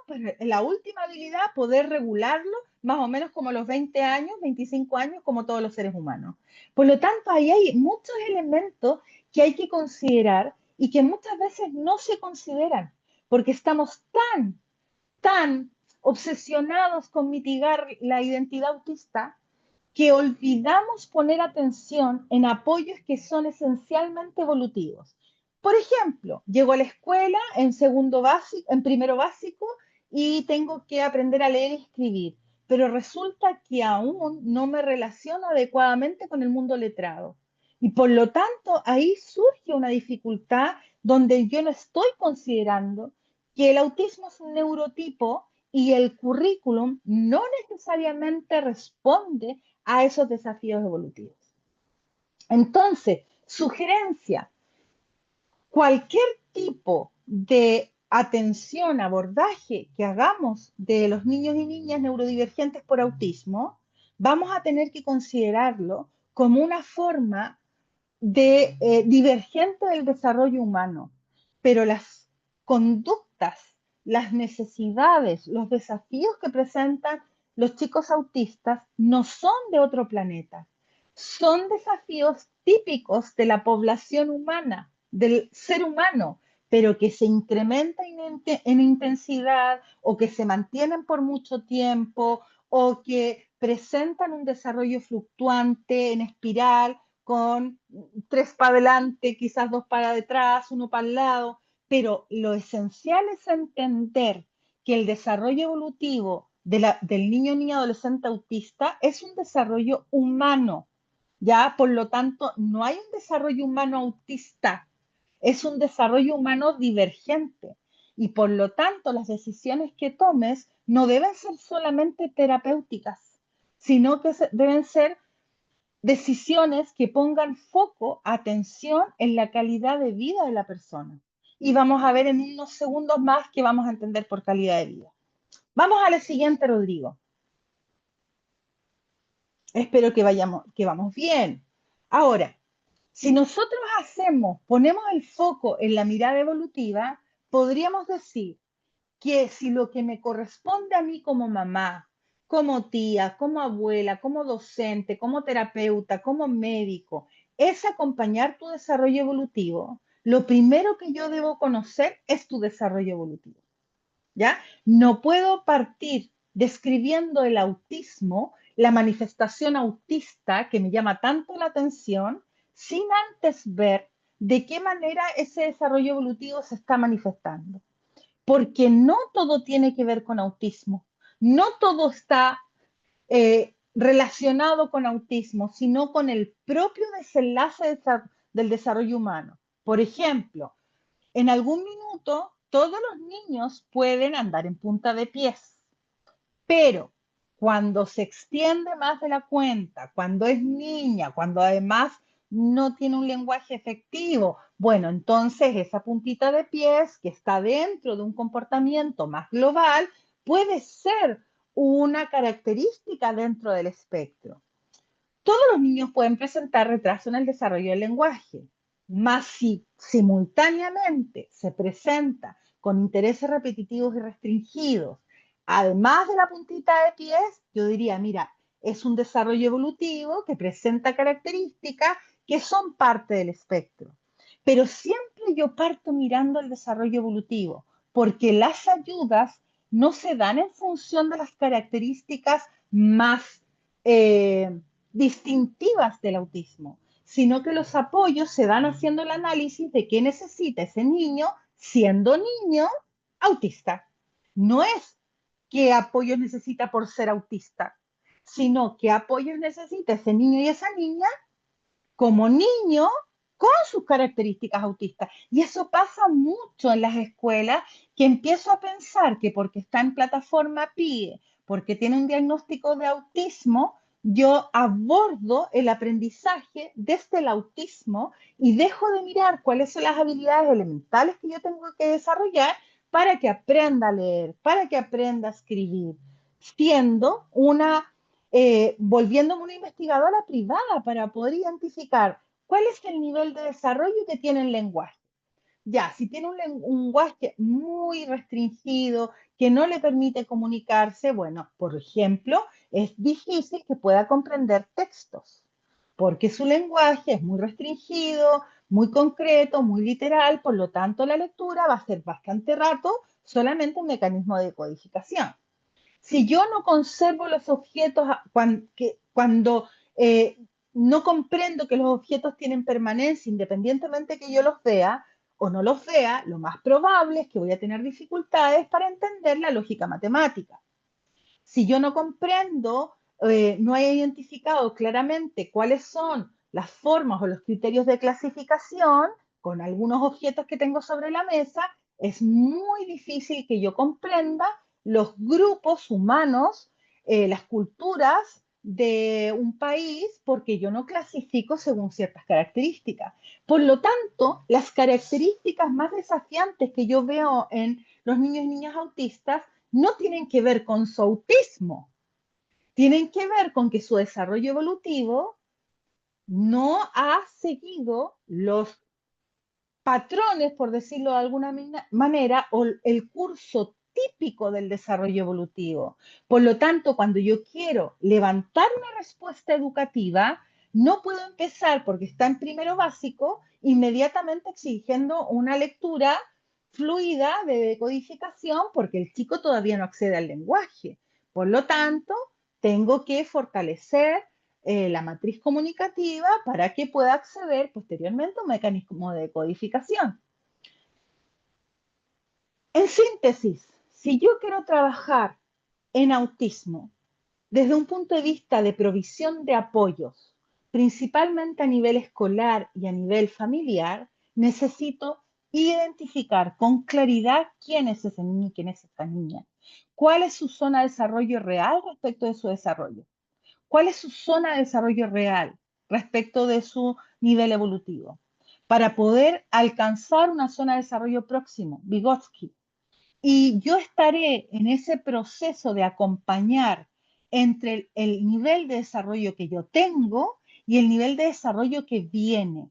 la última habilidad, poder regularlo más o menos como los 20 años, 25 años, como todos los seres humanos. Por lo tanto, ahí hay muchos elementos que hay que considerar y que muchas veces no se consideran, porque estamos tan obsesionados con mitigar la identidad autista que olvidamos poner atención en apoyos que son esencialmente evolutivos. Por ejemplo, llego a la escuela en segundo básico, en primero básico y tengo que aprender a leer y escribir, pero resulta que aún no me relaciono adecuadamente con el mundo letrado. Y por lo tanto, ahí surge una dificultad donde yo no estoy considerando que el autismo es un neurotipo y el currículum no necesariamente responde a esos desafíos evolutivos. Entonces, sugerencia, cualquier tipo de atención, abordaje que hagamos de los niños y niñas neurodivergentes por autismo, vamos a tener que considerarlo como una forma de divergente del desarrollo humano, pero las conductas, las necesidades, los desafíos que presentan los chicos autistas no son de otro planeta, son desafíos típicos de la población humana, del ser humano, pero que se incrementan en intensidad o que se mantienen por mucho tiempo o que presentan un desarrollo fluctuante en espiral con tres para adelante, quizás dos para detrás, uno para el lado, pero lo esencial es entender que el desarrollo evolutivo del niño, niña, adolescente autista es un desarrollo humano, ¿ya? Por lo tanto, no hay un desarrollo humano autista, es un desarrollo humano divergente. Y por lo tanto, las decisiones que tomes no deben ser solamente terapéuticas, sino que deben ser decisiones que pongan foco, atención en la calidad de vida de la persona. Y vamos a ver en unos segundos más qué vamos a entender por calidad de vida. Vamos a la siguiente, Rodrigo. Espero que vamos bien. Ahora, si nosotros ponemos el foco en la mirada evolutiva, podríamos decir que si lo que me corresponde a mí como mamá, como tía, como abuela, como docente, como terapeuta, como médico, es acompañar tu desarrollo evolutivo, lo primero que yo debo conocer es tu desarrollo evolutivo, ¿ya? No puedo partir describiendo el autismo, la manifestación autista que me llama tanto la atención, sin antes ver de qué manera ese desarrollo evolutivo se está manifestando, porque no todo tiene que ver con autismo, no todo está relacionado con autismo, sino con el propio desenlace del desarrollo humano. Por ejemplo, en algún minuto todos los niños pueden andar en punta de pies, pero cuando se extiende más de la cuenta, cuando es niña, cuando además no tiene un lenguaje efectivo, bueno, entonces esa puntita de pies que está dentro de un comportamiento más global puede ser una característica dentro del espectro. Todos los niños pueden presentar retraso en el desarrollo del lenguaje, más si simultáneamente se presenta con intereses repetitivos y restringidos, además de la puntita de pies, yo diría, mira, es un desarrollo evolutivo que presenta características que son parte del espectro. Pero siempre yo parto mirando el desarrollo evolutivo, porque las ayudas no se dan en función de las características más distintivas del autismo, sino que los apoyos se dan haciendo el análisis de qué necesita ese niño siendo niño autista. No es qué apoyos necesita por ser autista, sino qué apoyos necesita ese niño y esa niña como niño con sus características autistas. Y eso pasa mucho en las escuelas, que empiezo a pensar que porque está en plataforma PIE, porque tiene un diagnóstico de autismo, yo abordo el aprendizaje desde el autismo y dejo de mirar cuáles son las habilidades elementales que yo tengo que desarrollar para que aprenda a leer, para que aprenda a escribir, siendo volviéndome una investigadora privada para poder identificar cuál es el nivel de desarrollo que tiene el lenguaje. Ya, si tiene un lenguaje muy restringido que no le permite comunicarse, bueno, por ejemplo, es difícil que pueda comprender textos, porque su lenguaje es muy restringido, muy concreto, muy literal, por lo tanto la lectura va a ser bastante rato solamente un mecanismo de codificación. Si yo no conservo los objetos cuando no comprendo que los objetos tienen permanencia, independientemente que yo los vea o no los vea, lo más probable es que voy a tener dificultades para entender la lógica matemática. Si yo no comprendo, no he identificado claramente cuáles son las formas o los criterios de clasificación con algunos objetos que tengo sobre la mesa, es muy difícil que yo comprenda los grupos humanos, las culturas de un país, porque yo no clasifico según ciertas características. Por lo tanto, las características más desafiantes que yo veo en los niños y niñas autistas no tienen que ver con su autismo, tienen que ver con que su desarrollo evolutivo no ha seguido los patrones, por decirlo de alguna manera, o el curso típico del desarrollo evolutivo. Por lo tanto, cuando yo quiero levantar una respuesta educativa, no puedo empezar porque está en primero básico, inmediatamente exigiendo una lectura fluida de decodificación porque el chico todavía no accede al lenguaje. Por lo tanto, tengo que fortalecer la matriz comunicativa para que pueda acceder posteriormente a un mecanismo de codificación. En síntesis, si yo quiero trabajar en autismo desde un punto de vista de provisión de apoyos, principalmente a nivel escolar y a nivel familiar, necesito identificar con claridad quién es ese niño y quién es esta niña, cuál es su zona de desarrollo real respecto de su desarrollo. ¿Cuál es su zona de desarrollo real respecto de su nivel evolutivo? Para poder alcanzar una zona de desarrollo próximo, Vygotsky. Y yo estaré en ese proceso de acompañar entre el nivel de desarrollo que yo tengo y el nivel de desarrollo que viene.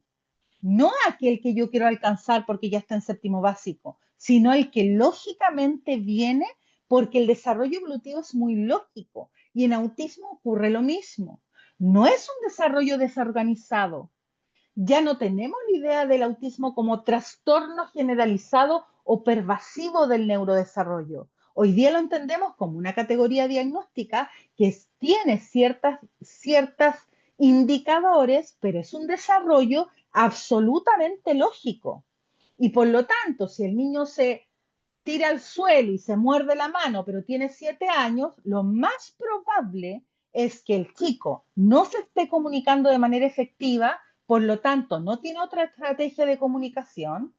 No aquel que yo quiero alcanzar porque ya está en séptimo básico, sino el que lógicamente viene porque el desarrollo evolutivo es muy lógico y en autismo ocurre lo mismo. No es un desarrollo desorganizado. Ya no tenemos la idea del autismo como trastorno generalizado o pervasivo del neurodesarrollo. Hoy día lo entendemos como una categoría diagnóstica que tiene ciertas indicadores, pero es un desarrollo absolutamente lógico. Y por lo tanto, si el niño se tira al suelo y se muerde la mano, pero tiene 7 años, lo más probable es que el chico no se esté comunicando de manera efectiva, por lo tanto, no tiene otra estrategia de comunicación,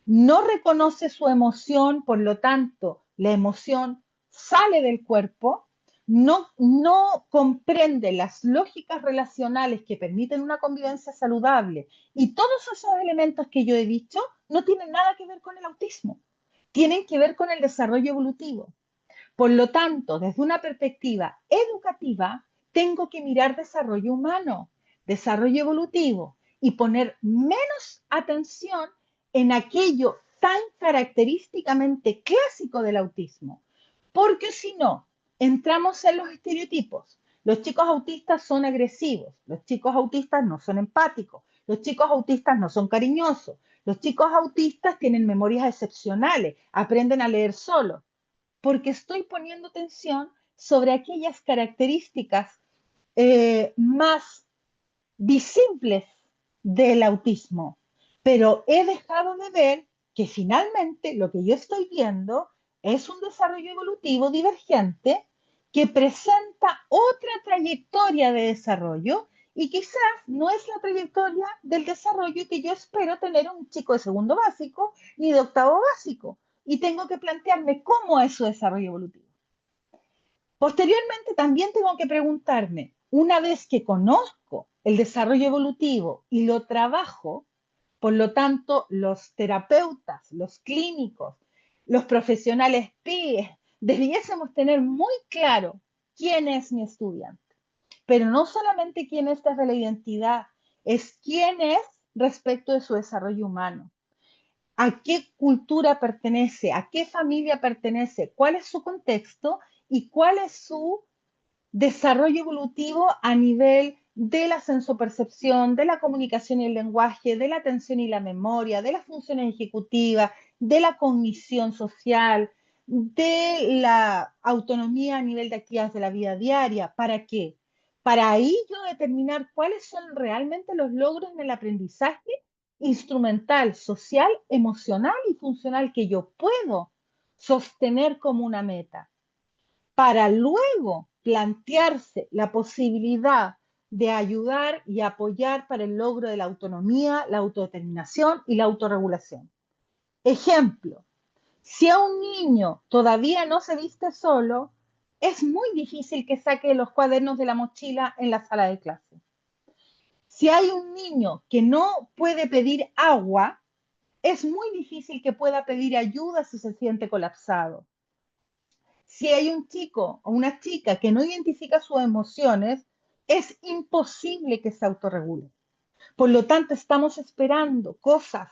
no reconoce su emoción, por lo tanto, la emoción sale del cuerpo, no comprende las lógicas relacionales que permiten una convivencia saludable y todos esos elementos que yo he dicho no tienen nada que ver con el autismo, tienen que ver con el desarrollo evolutivo. Por lo tanto, desde una perspectiva educativa, tengo que mirar desarrollo humano, desarrollo evolutivo y poner menos atención en aquello tan característicamente clásico del autismo. Porque si no, entramos en los estereotipos. Los chicos autistas son agresivos, los chicos autistas no son empáticos, los chicos autistas no son cariñosos, los chicos autistas tienen memorias excepcionales, aprenden a leer solos, porque estoy poniendo atención sobre aquellas características más visibles del autismo. Pero he dejado de ver que finalmente lo que yo estoy viendo es un desarrollo evolutivo divergente que presenta otra trayectoria de desarrollo y quizás no es la trayectoria del desarrollo que yo espero tener un chico de segundo básico ni de octavo básico. Y tengo que plantearme cómo es su desarrollo evolutivo. Posteriormente, también tengo que preguntarme, una vez que conozco el desarrollo evolutivo y lo trabajo, por lo tanto, los terapeutas, los clínicos, los profesionales PIE, debiésemos tener muy claro quién es mi estudiante. Pero no solamente quién es desde la identidad, es quién es respecto de su desarrollo humano, a qué cultura pertenece, a qué familia pertenece, cuál es su contexto y cuál es su desarrollo evolutivo a nivel de la sensopercepción, de la comunicación y el lenguaje, de la atención y la memoria, de las funciones ejecutivas, de la cognición social, de la autonomía a nivel de actividades de la vida diaria. ¿Para qué? Para ahí yo determinar cuáles son realmente los logros en el aprendizaje instrumental, social, emocional y funcional que yo puedo sostener como una meta, para luego plantearse la posibilidad de ayudar y apoyar para el logro de la autonomía, la autodeterminación y la autorregulación. Ejemplo, si a un niño todavía no se viste solo, es muy difícil que saque los cuadernos de la mochila en la sala de clase. Si hay un niño que no puede pedir agua, es muy difícil que pueda pedir ayuda si se siente colapsado. Si hay un chico o una chica que no identifica sus emociones, es imposible que se autorregule. Por lo tanto, estamos esperando cosas,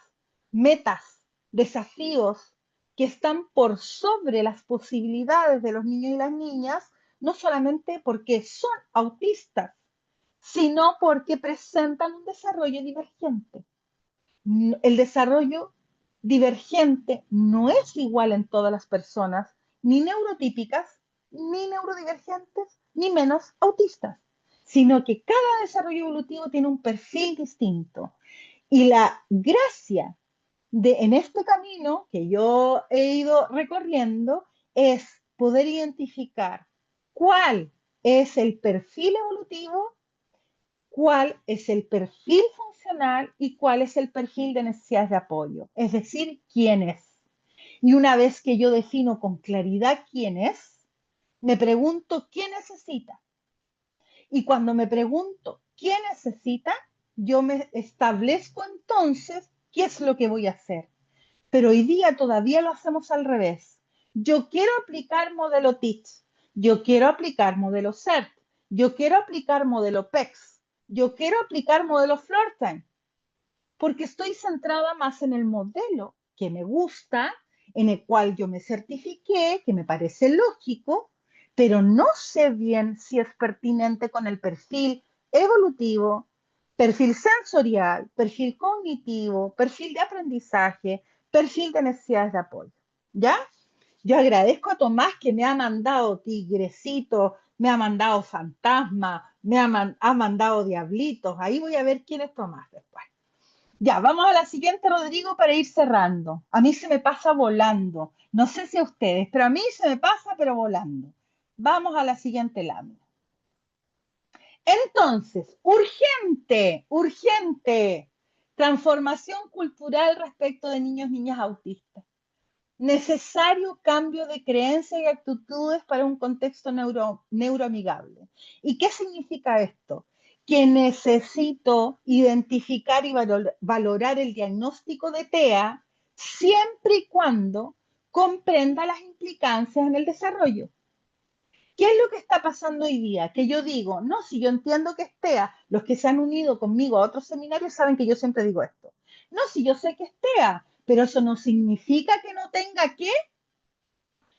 metas, desafíos que están por sobre las posibilidades de los niños y las niñas, no solamente porque son autistas, sino porque presentan un desarrollo divergente. El desarrollo divergente no es igual en todas las personas, ni neurotípicas, ni neurodivergentes, ni menos autistas, sino que cada desarrollo evolutivo tiene un perfil distinto. Y la gracia en este camino que yo he ido recorriendo es poder identificar cuál es el perfil evolutivo, cuál es el perfil funcional y cuál es el perfil de necesidades de apoyo, es decir, quién es. Y una vez que yo defino con claridad quién es, me pregunto qué necesita. Y cuando me pregunto qué necesita, yo me establezco entonces qué es lo que voy a hacer. Pero hoy día todavía lo hacemos al revés. Yo quiero aplicar modelo TEACH, yo quiero aplicar modelo CERT, yo quiero aplicar modelo PEX, yo quiero aplicar modelo Floortime, porque estoy centrada más en el modelo que me gusta, en el cual yo me certifiqué, que me parece lógico, pero no sé bien si es pertinente con el perfil evolutivo, perfil sensorial, perfil cognitivo, perfil de aprendizaje, perfil de necesidades de apoyo. ¿Ya? Yo agradezco a Tomás que me ha mandado tigrecito, me ha mandado fantasma, ha mandado diablitos. Ahí voy a ver quién es Tomás después. Ya, vamos a la siguiente, Rodrigo, para ir cerrando. A mí se me pasa volando. No sé si a ustedes, pero a mí se me pasa, pero volando. Vamos a la siguiente lámina. Entonces, urgente, urgente, transformación cultural respecto de niños, niñas autistas. Necesario cambio de creencias y actitudes para un contexto neuroamigable. ¿Y qué significa esto? Que necesito identificar y valorar el diagnóstico de TEA siempre y cuando comprenda las implicancias en el desarrollo. ¿Qué es lo que está pasando hoy día? Que yo digo, no, si yo entiendo que es TEA, los que se han unido conmigo a otros seminarios saben que yo siempre digo esto. No, si yo sé que es TEA, pero eso no significa que no tenga que.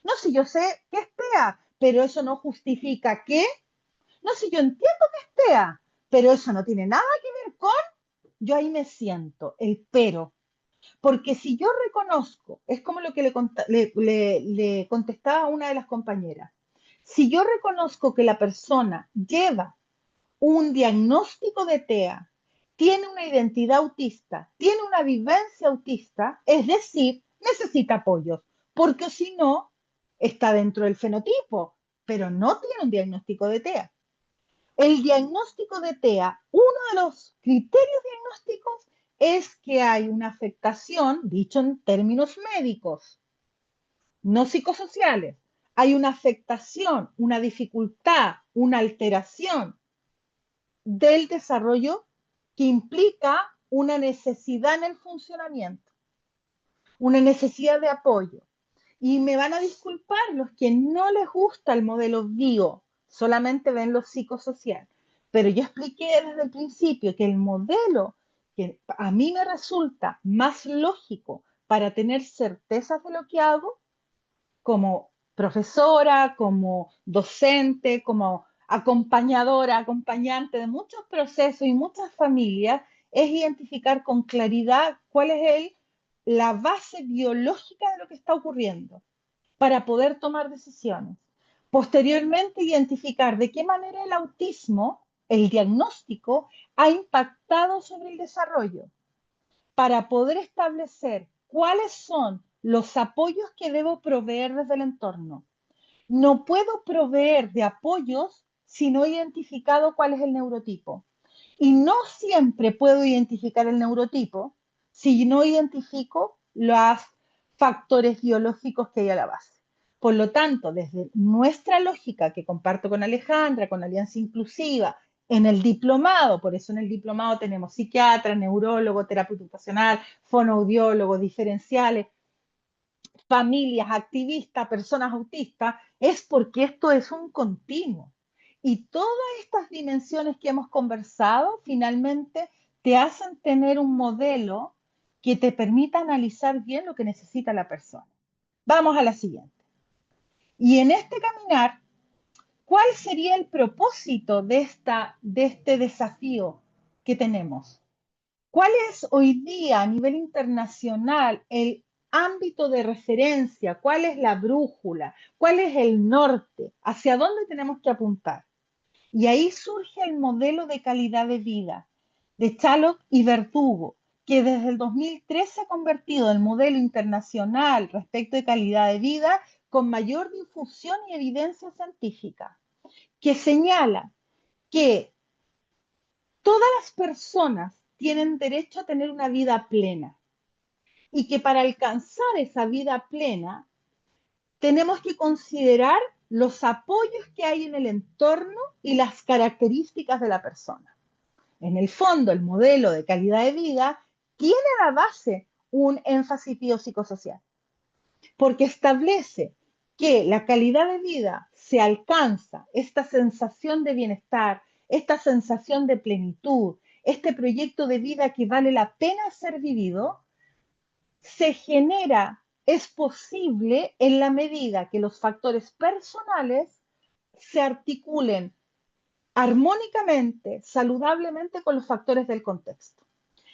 No, si yo sé que es TEA, pero eso no justifica que. No, si yo entiendo que es TEA, pero eso no tiene nada que ver con. Yo ahí me siento, el pero. Porque si yo reconozco, es como lo que le contestaba a una de las compañeras, si yo reconozco que la persona lleva un diagnóstico de TEA, tiene una identidad autista, tiene una vivencia autista, es decir, necesita apoyos, porque si no, está dentro del fenotipo, pero no tiene un diagnóstico de TEA. El diagnóstico de TEA, uno de los criterios diagnósticos es que hay una afectación, dicho en términos médicos, no psicosociales. Hay una afectación, una dificultad, una alteración del desarrollo que implica una necesidad en el funcionamiento, una necesidad de apoyo. Y me van a disculpar los que no les gusta el modelo bio, solamente ven lo psicosocial. Pero yo expliqué desde el principio que el modelo que a mí me resulta más lógico para tener certezas de lo que hago, como profesora, como docente, como acompañadora, acompañante de muchos procesos y muchas familias, es identificar con claridad cuál es la base biológica de lo que está ocurriendo para poder tomar decisiones. Posteriormente, identificar de qué manera el autismo, el diagnóstico, ha impactado sobre el desarrollo para poder establecer cuáles son los apoyos que debo proveer desde el entorno. No puedo proveer de apoyos si no he identificado cuál es el neurotipo. Y no siempre puedo identificar el neurotipo si no identifico los factores biológicos que hay a la base. Por lo tanto, desde nuestra lógica que comparto con Alejandra, con Alianza Inclusiva, en el diplomado, por eso en el diplomado tenemos psiquiatra, neurólogo, terapeuta ocupacional, fonoaudiólogo, diferenciales, familias, activistas, personas autistas, es porque esto es un continuo. Y todas estas dimensiones que hemos conversado finalmente te hacen tener un modelo que te permita analizar bien lo que necesita la persona. Vamos a la siguiente. Y en este caminar, ¿cuál sería el propósito de este desafío que tenemos? ¿Cuál es hoy día a nivel internacional el ámbito de referencia? ¿Cuál es la brújula? ¿Cuál es el norte? ¿Hacia dónde tenemos que apuntar? Y ahí surge el modelo de calidad de vida de Chaloc y Verdugo, que desde el 2003 se ha convertido en el modelo internacional respecto de calidad de vida con mayor difusión y evidencia científica, que señala que todas las personas tienen derecho a tener una vida plena y que para alcanzar esa vida plena tenemos que considerar los apoyos que hay en el entorno y las características de la persona. En el fondo, el modelo de calidad de vida tiene a la base un énfasis biopsicosocial, porque establece que la calidad de vida se alcanza, esta sensación de bienestar, esta sensación de plenitud, este proyecto de vida que vale la pena ser vivido, se genera, es posible en la medida que los factores personales se articulen armónicamente, saludablemente con los factores del contexto.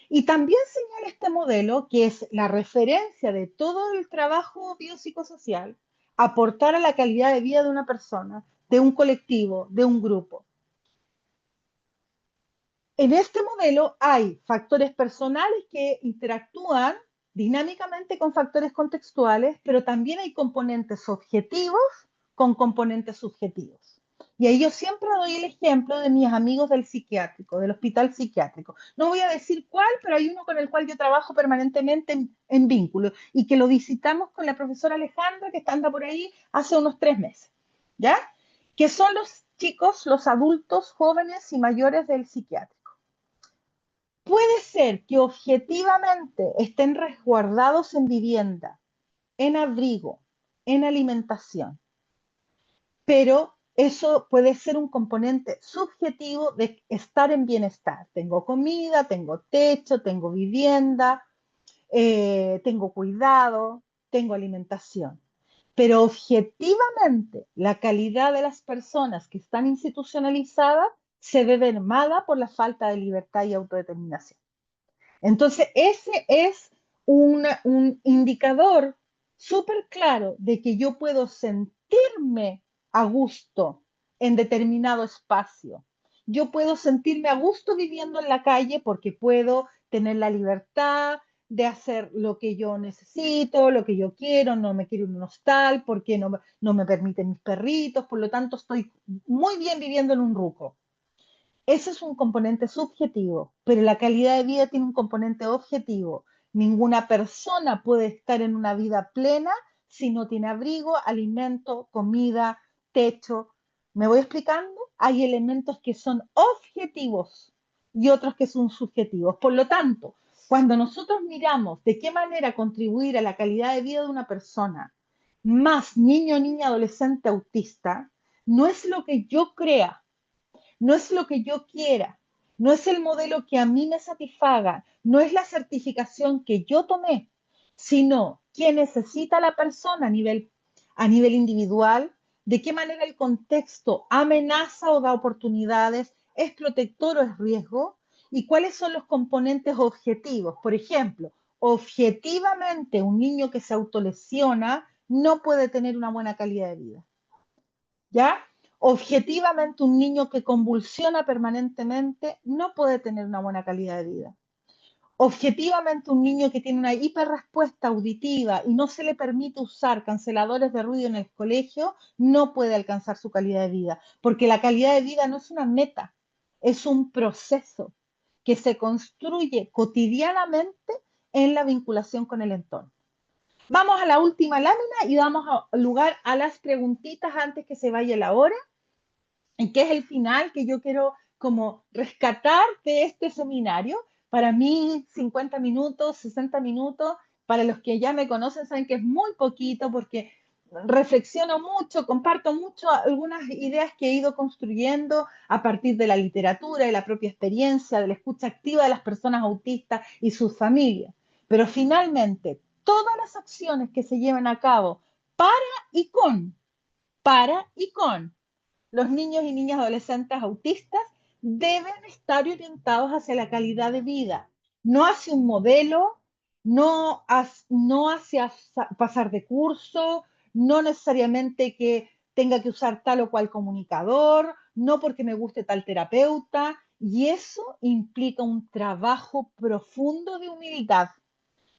Y también señala este modelo, que es la referencia de todo el trabajo biopsicosocial, aportar a la calidad de vida de una persona, de un colectivo, de un grupo. En este modelo hay factores personales que interactúan dinámicamente con factores contextuales, pero también hay componentes objetivos con componentes subjetivos. Y ahí yo siempre doy el ejemplo de mis amigos del psiquiátrico, del hospital psiquiátrico. No voy a decir cuál, pero hay uno con el cual yo trabajo permanentemente en vínculo y que lo visitamos con la profesora Alejandra, que anda por ahí hace unos 3 meses, ¿ya? Que son los chicos, los adultos jóvenes y mayores del psiquiátrico. Puede ser que objetivamente estén resguardados en vivienda, en abrigo, en alimentación, pero eso puede ser un componente subjetivo de estar en bienestar. Tengo comida, tengo techo, tengo vivienda, tengo cuidado, tengo alimentación. Pero objetivamente, la calidad de las personas que están institucionalizadas se ve mermada por la falta de libertad y autodeterminación. Entonces, ese es un indicador súper claro de que yo puedo sentirme a gusto en determinado espacio. Yo puedo sentirme a gusto viviendo en la calle porque puedo tener la libertad de hacer lo que yo necesito, lo que yo quiero, no me quiero un hostal porque no me permiten mis perritos, por lo tanto estoy muy bien viviendo en un ruco. Ese es un componente subjetivo, pero la calidad de vida tiene un componente objetivo. Ninguna persona puede estar en una vida plena si no tiene abrigo, alimento, comida, techo. ¿Me voy explicando? Hay elementos que son objetivos y otros que son subjetivos. Por lo tanto, cuando nosotros miramos de qué manera contribuir a la calidad de vida de una persona, más niño, niña, adolescente autista, no es lo que yo crea, no es lo que yo quiera, no es el modelo que a mí me satisfaga, no es la certificación que yo tomé, sino qué necesita la persona a nivel individual, de qué manera el contexto amenaza o da oportunidades, es protector o es riesgo, y cuáles son los componentes objetivos. Por ejemplo, objetivamente un niño que se autolesiona no puede tener una buena calidad de vida. ¿Ya? Objetivamente, un niño que convulsiona permanentemente no puede tener una buena calidad de vida. Objetivamente, un niño que tiene una hiperrespuesta auditiva y no se le permite usar canceladores de ruido en el colegio no puede alcanzar su calidad de vida, porque la calidad de vida no es una meta, es un proceso que se construye cotidianamente en la vinculación con el entorno. Vamos a la última lámina y damos lugar a las preguntitas antes que se vaya la hora, y que es el final que yo quiero como rescatar de este seminario. Para mí, 50 minutos, 60 minutos, para los que ya me conocen saben que es muy poquito porque reflexiono mucho, comparto mucho algunas ideas que he ido construyendo a partir de la literatura, de la propia experiencia, de la escucha activa de las personas autistas y sus familias. Pero finalmente, todas las acciones que se llevan a cabo y con, para y con los niños y niñas adolescentes autistas deben estar orientados hacia la calidad de vida, no hacia un modelo, no hacia pasar de curso, no necesariamente que tenga que usar tal o cual comunicador, no porque me guste tal terapeuta, y eso implica un trabajo profundo de humildad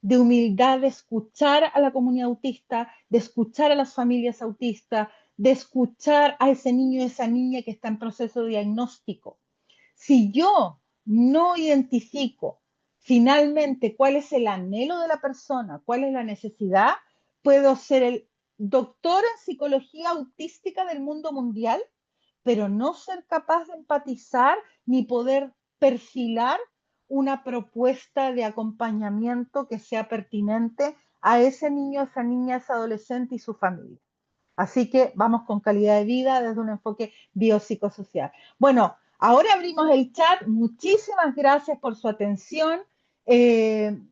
de escuchar a la comunidad autista, de escuchar a las familias autistas, de escuchar a ese niño y esa niña que está en proceso de diagnóstico. Si yo no identifico finalmente cuál es el anhelo de la persona, cuál es la necesidad, puedo ser el doctor en psicología autística del mundo mundial, pero no ser capaz de empatizar ni poder perfilar una propuesta de acompañamiento que sea pertinente a ese niño, esa niña, ese adolescente y su familia. Así que vamos con calidad de vida desde un enfoque biopsicosocial. Bueno, ahora abrimos el chat. Muchísimas gracias por su atención.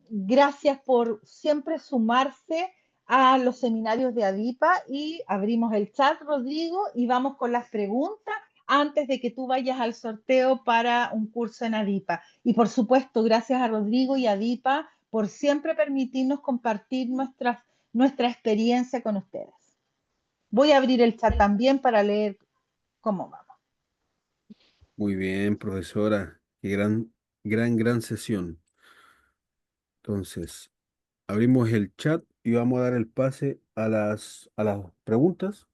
Gracias por siempre sumarse a los seminarios de ADIPA y abrimos el chat, Rodrigo, y vamos con las preguntas antes de que tú vayas al sorteo para un curso en ADIPA. Y por supuesto, gracias a Rodrigo y a ADIPA por siempre permitirnos compartir nuestra experiencia con ustedes. Voy a abrir el chat también para leer cómo vamos. Muy bien, profesora. Qué gran sesión. Entonces, abrimos el chat y vamos a dar el pase a las preguntas.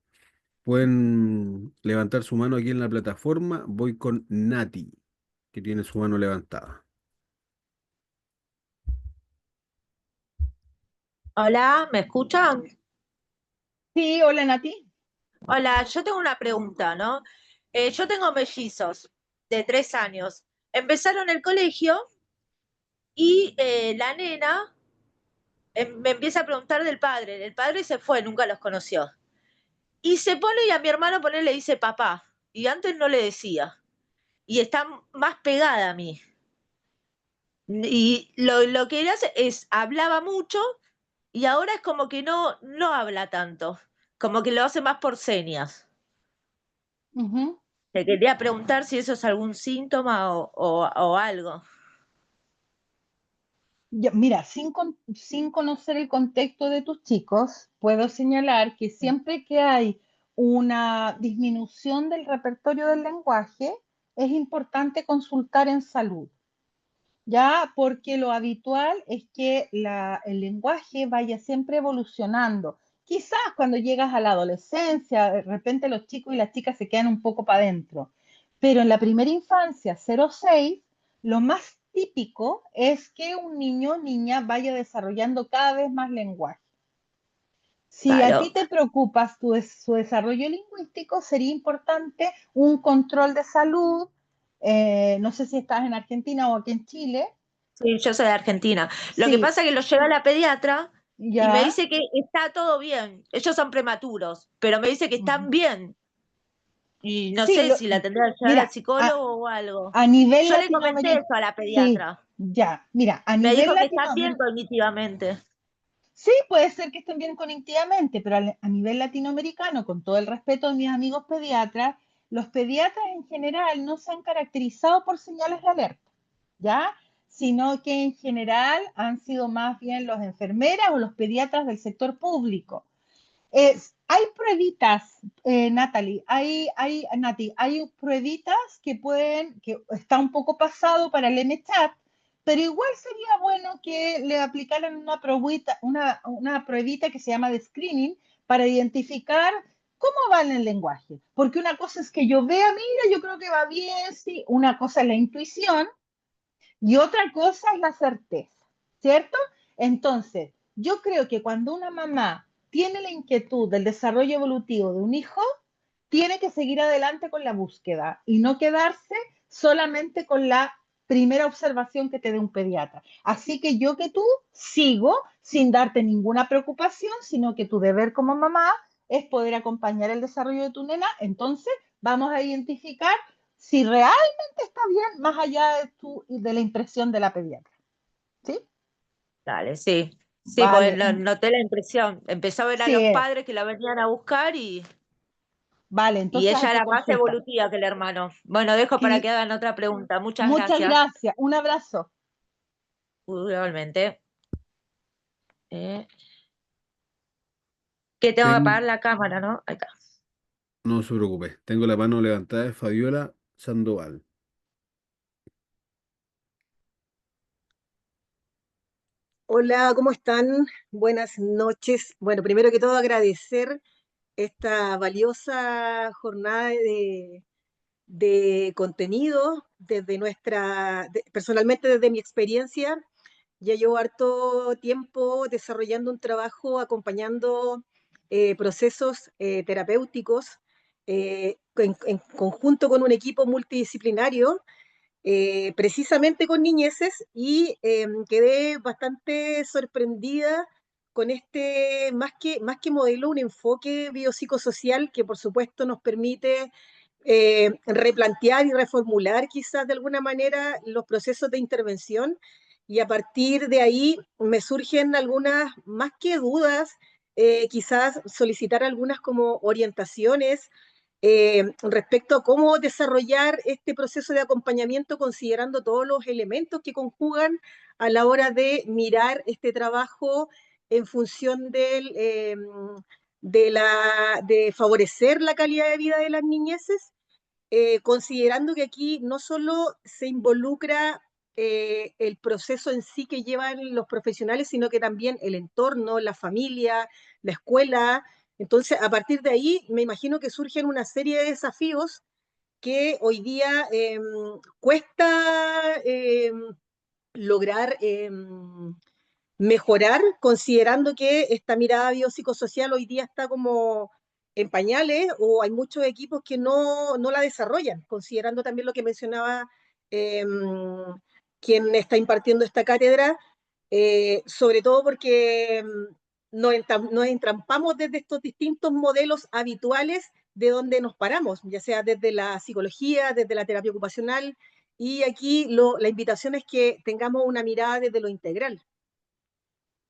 Pueden levantar su mano aquí en la plataforma. Voy con Nati, que tiene su mano levantada. Hola, ¿me escuchan? Sí, hola Nati. Hola, yo tengo una pregunta, ¿no? Yo tengo mellizos de 3 años. Empezaron el colegio y la nena me empieza a preguntar del padre. El padre se fue, nunca los conoció. Y se pone y a mi hermano le dice papá. Y antes no le decía. Y está más pegada a mí. Y lo que él hace es, hablaba mucho y ahora es como que no habla tanto. Como que lo hace más por señas. Ujú. Te quería preguntar si eso es algún síntoma o algo. Mira, sin conocer el contexto de tus chicos, puedo señalar que siempre que hay una disminución del repertorio del lenguaje, es importante consultar en salud, ¿ya? Porque lo habitual es que el lenguaje vaya siempre evolucionando. Quizás cuando llegas a la adolescencia, de repente los chicos y las chicas se quedan un poco para adentro, pero en la primera infancia, 0 a 6, lo más típico es que un niño o niña vaya desarrollando cada vez más lenguaje. Si a ti Claro. te preocupas su desarrollo lingüístico, sería importante un control de salud. No sé si estás en Argentina o aquí en Chile. Sí, yo soy de Argentina. Lo que Sí, pasa es que lo lleva a la pediatra y me ya. dice que está todo bien. Ellos son prematuros, pero me dice que están bien. Y no Sí, sé si la tendrá que llevar al mira, psicólogo o algo. a nivel Yo le comenté latinoamericano, eso a la sí, pediatra. ya. Mira, a Me nivel dijo que están bien latinoamericano, cognitivamente. sí, puede ser que estén bien cognitivamente, pero a nivel latinoamericano, con todo el respeto de mis amigos pediatras, los pediatras en general no se han caracterizado por señales de alerta, ¿ya? Sino que en general han sido más bien los enfermeras o los pediatras del sector público. Hay pruebitas, Natalie, Nati, hay pruebitas que está un poco pasado para el MChat, pero igual sería bueno que le aplicaran una pruebita que se llama de screening para identificar cómo va en el lenguaje. Porque una cosa es que yo vea, mira, yo creo que va bien, sí, una cosa es la intuición y otra cosa es la certeza, ¿cierto? Entonces, yo creo que cuando una mamá tiene la inquietud del desarrollo evolutivo de un hijo, tiene que seguir adelante con la búsqueda y no quedarse solamente con la primera observación que te dé un pediatra. Así que yo que tú sigo sin darte ninguna preocupación, sino que tu deber como mamá es poder acompañar el desarrollo de tu nena. Entonces, vamos a identificar si realmente está bien, más allá de la impresión de la pediatra. ¿Sí? Dale, sí. Sí, pues Vale, noté la impresión. Empezó a ver a los sí, padres que la venían a buscar vale, y entonces hay ella que era más consultar. evolutiva que el hermano. Bueno, dejo para Sí, que hagan otra pregunta. Muchas muchas gracias. gracias. Un abrazo. Igualmente. Eh, que tengo que apagar Ten- la cámara, ¿no? Ahí está. no se preocupe. Tengo la mano levantada de Fabiola Sandoval. Hola, ¿cómo están? Buenas noches. Bueno, primero que todo agradecer esta valiosa jornada de contenido desde personalmente desde mi experiencia. Ya llevo harto tiempo desarrollando un trabajo acompañando procesos terapéuticos en conjunto con un equipo multidisciplinario precisamente con niñeces y quedé bastante sorprendida con este, más que modelo, un enfoque biopsicosocial que por supuesto nos permite replantear y reformular quizás de alguna manera los procesos de intervención y a partir de ahí me surgen algunas, más que dudas, quizás solicitar algunas como orientaciones respecto a cómo desarrollar este proceso de acompañamiento considerando todos los elementos que conjugan a la hora de mirar este trabajo en función de favorecer la calidad de vida de las niñeces, considerando que aquí no solo se involucra el proceso en sí que llevan los profesionales, sino que también el entorno, la familia, la escuela, Entonces, a partir de ahí, me imagino que surgen una serie de desafíos que hoy día cuesta lograr mejorar, considerando que esta mirada biopsicosocial hoy día está como en pañales o hay muchos equipos que no la desarrollan, considerando también lo que mencionaba eh, quien está impartiendo esta cátedra, sobre todo porque nos entrampamos desde estos distintos modelos habituales de donde nos paramos, ya sea desde la psicología, desde la terapia ocupacional, y aquí la invitación es que tengamos una mirada desde lo integral.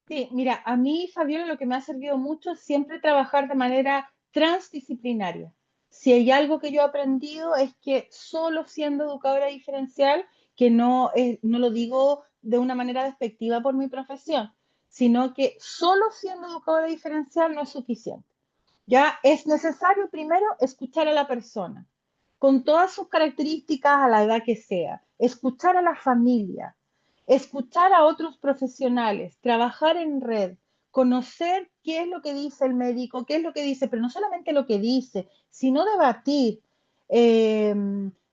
Sí, mira, a mí, Fabiola, lo que me ha servido mucho es siempre trabajar de manera transdisciplinaria. Si hay algo que yo he aprendido es que solo siendo educadora diferencial, que no lo digo de una manera despectiva por mi profesión, sino que solo siendo educadora diferencial no es suficiente. Ya es necesario primero escuchar a la persona, con todas sus características a la edad que sea, escuchar a la familia, escuchar a otros profesionales, trabajar en red, conocer qué es lo que dice el médico, qué es lo que dice, pero no solamente lo que dice, sino eh,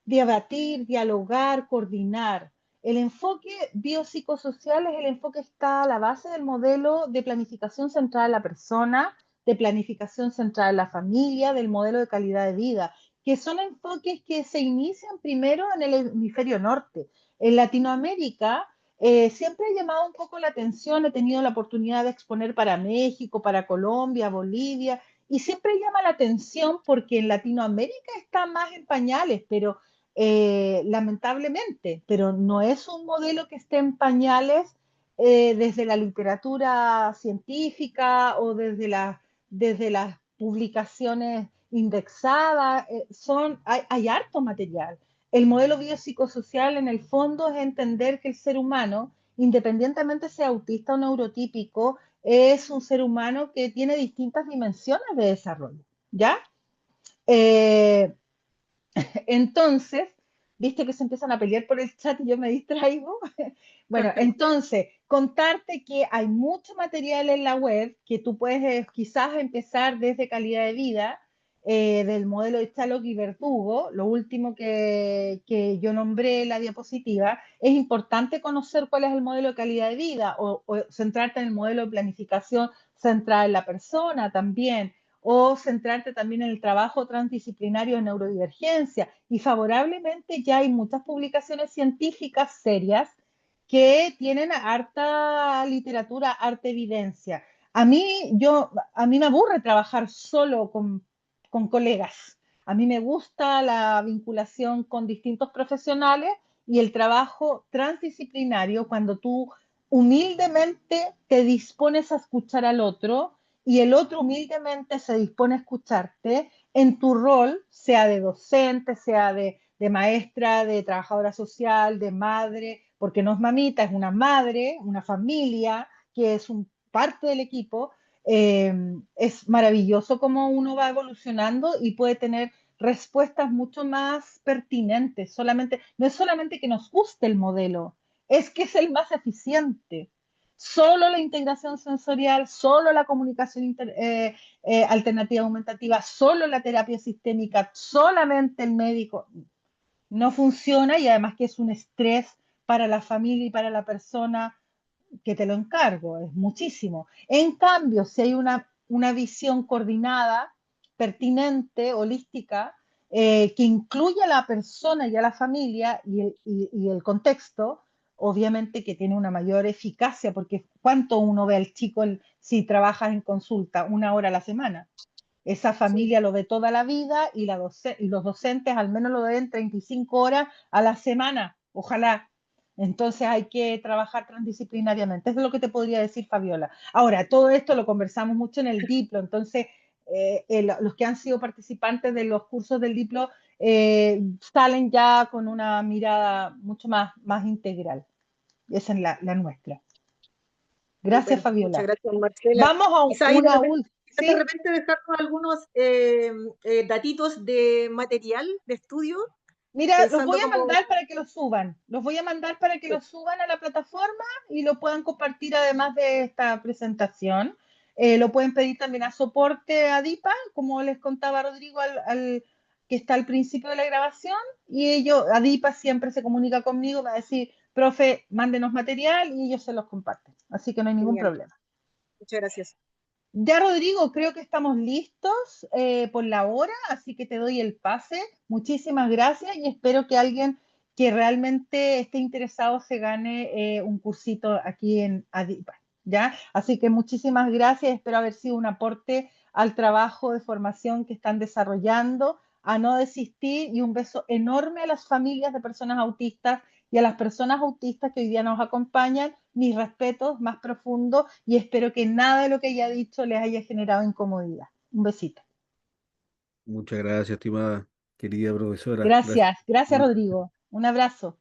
debatir, dialogar, coordinar. El enfoque biopsicosocial es el enfoque que está a la base del modelo de planificación centrada en la persona, de planificación centrada en la familia, del modelo de calidad de vida, que son enfoques que se inician primero en el hemisferio norte. En Latinoamérica siempre ha llamado un poco la atención, he tenido la oportunidad de exponer para México, para Colombia, Bolivia, y siempre llama la atención porque en Latinoamérica está más en pañales, pero lamentablemente, pero no es un modelo que esté en pañales desde la literatura científica o desde las publicaciones indexadas, hay harto material. El modelo biopsicosocial en el fondo es entender que el ser humano, independientemente sea autista o neurotípico, es un ser humano que tiene distintas dimensiones de desarrollo, ¿ya? Eh, entonces, viste que se empiezan a pelear por el chat y yo me distraigo. Bueno, entonces, contarte que hay mucho material en la web que tú puedes quizás empezar desde calidad de vida, del modelo de Chaloc y Verdugo, lo último que yo nombré en la diapositiva. Es importante conocer cuál es el modelo de calidad de vida o centrarte en el modelo de planificación centrada en la persona también, o centrarte también en el trabajo transdisciplinario de neurodivergencia. Y favorablemente ya hay muchas publicaciones científicas serias que tienen harta literatura, harta evidencia. A mí me aburre trabajar solo con colegas. A mí me gusta la vinculación con distintos profesionales y el trabajo transdisciplinario cuando tú humildemente te dispones a escuchar al otro y el otro humildemente se dispone a escucharte en tu rol, sea de docente, sea de maestra, de trabajadora social, de madre, porque no es mamita, es una madre, una familia, que es parte del equipo. Es maravilloso cómo uno va evolucionando y puede tener respuestas mucho más pertinentes. No es solamente que nos guste el modelo, es que es el más eficiente. Solo la integración sensorial, solo la comunicación alternativa aumentativa, solo la terapia sistémica, solamente el médico, no funciona y además que es un estrés para la familia y para la persona que te lo encargo, es muchísimo. En cambio, si hay una visión coordinada, pertinente, holística, que incluye a la persona y a la familia y el contexto, obviamente que tiene una mayor eficacia, porque ¿cuánto uno ve al chico si trabajas en consulta? 1 hora a la semana. Esa Sí. familia lo ve toda la vida y los docentes al menos lo ven 35 horas a la semana, ojalá. Entonces hay que trabajar transdisciplinariamente. Eso es lo que te podría decir, Fabiola. Ahora, todo esto lo conversamos mucho en el Diplo, entonces los que han sido participantes de los cursos del Diplo salen ya con una mirada mucho más integral. Esa es la nuestra. Gracias, Súper, muchas Fabiola. gracias, Marcela. Vamos a Quizá ahí una última. de ¿Sí? repente dejarnos algunos datitos de material de estudio, Mira, los pensando voy a como... mandar para que los suban. Los voy a mandar para que los suban a la plataforma y lo puedan compartir además de esta presentación. Lo pueden pedir también a soporte ADIPA, como les contaba Rodrigo que está al principio de la grabación, y ADIPA siempre se comunica conmigo, va a decir, profe, mándenos material, y ellos se los comparten. Así que no hay ningún Genial. problema. Muchas gracias. Ya, Rodrigo, creo que estamos listos por la hora, así que te doy el pase. Muchísimas gracias y espero que alguien que realmente esté interesado se gane un cursito aquí en ADIPA, ¿ya? Así que muchísimas gracias, espero haber sido un aporte al trabajo de formación que están desarrollando, a no desistir, y un beso enorme a las familias de personas autistas y a las personas autistas que hoy día nos acompañan. Mis respetos más profundos y espero que nada de lo que haya dicho les haya generado incomodidad. Un besito. Muchas gracias, estimada querida profesora. Gracias. Gracias, gracias Rodrigo. Un abrazo.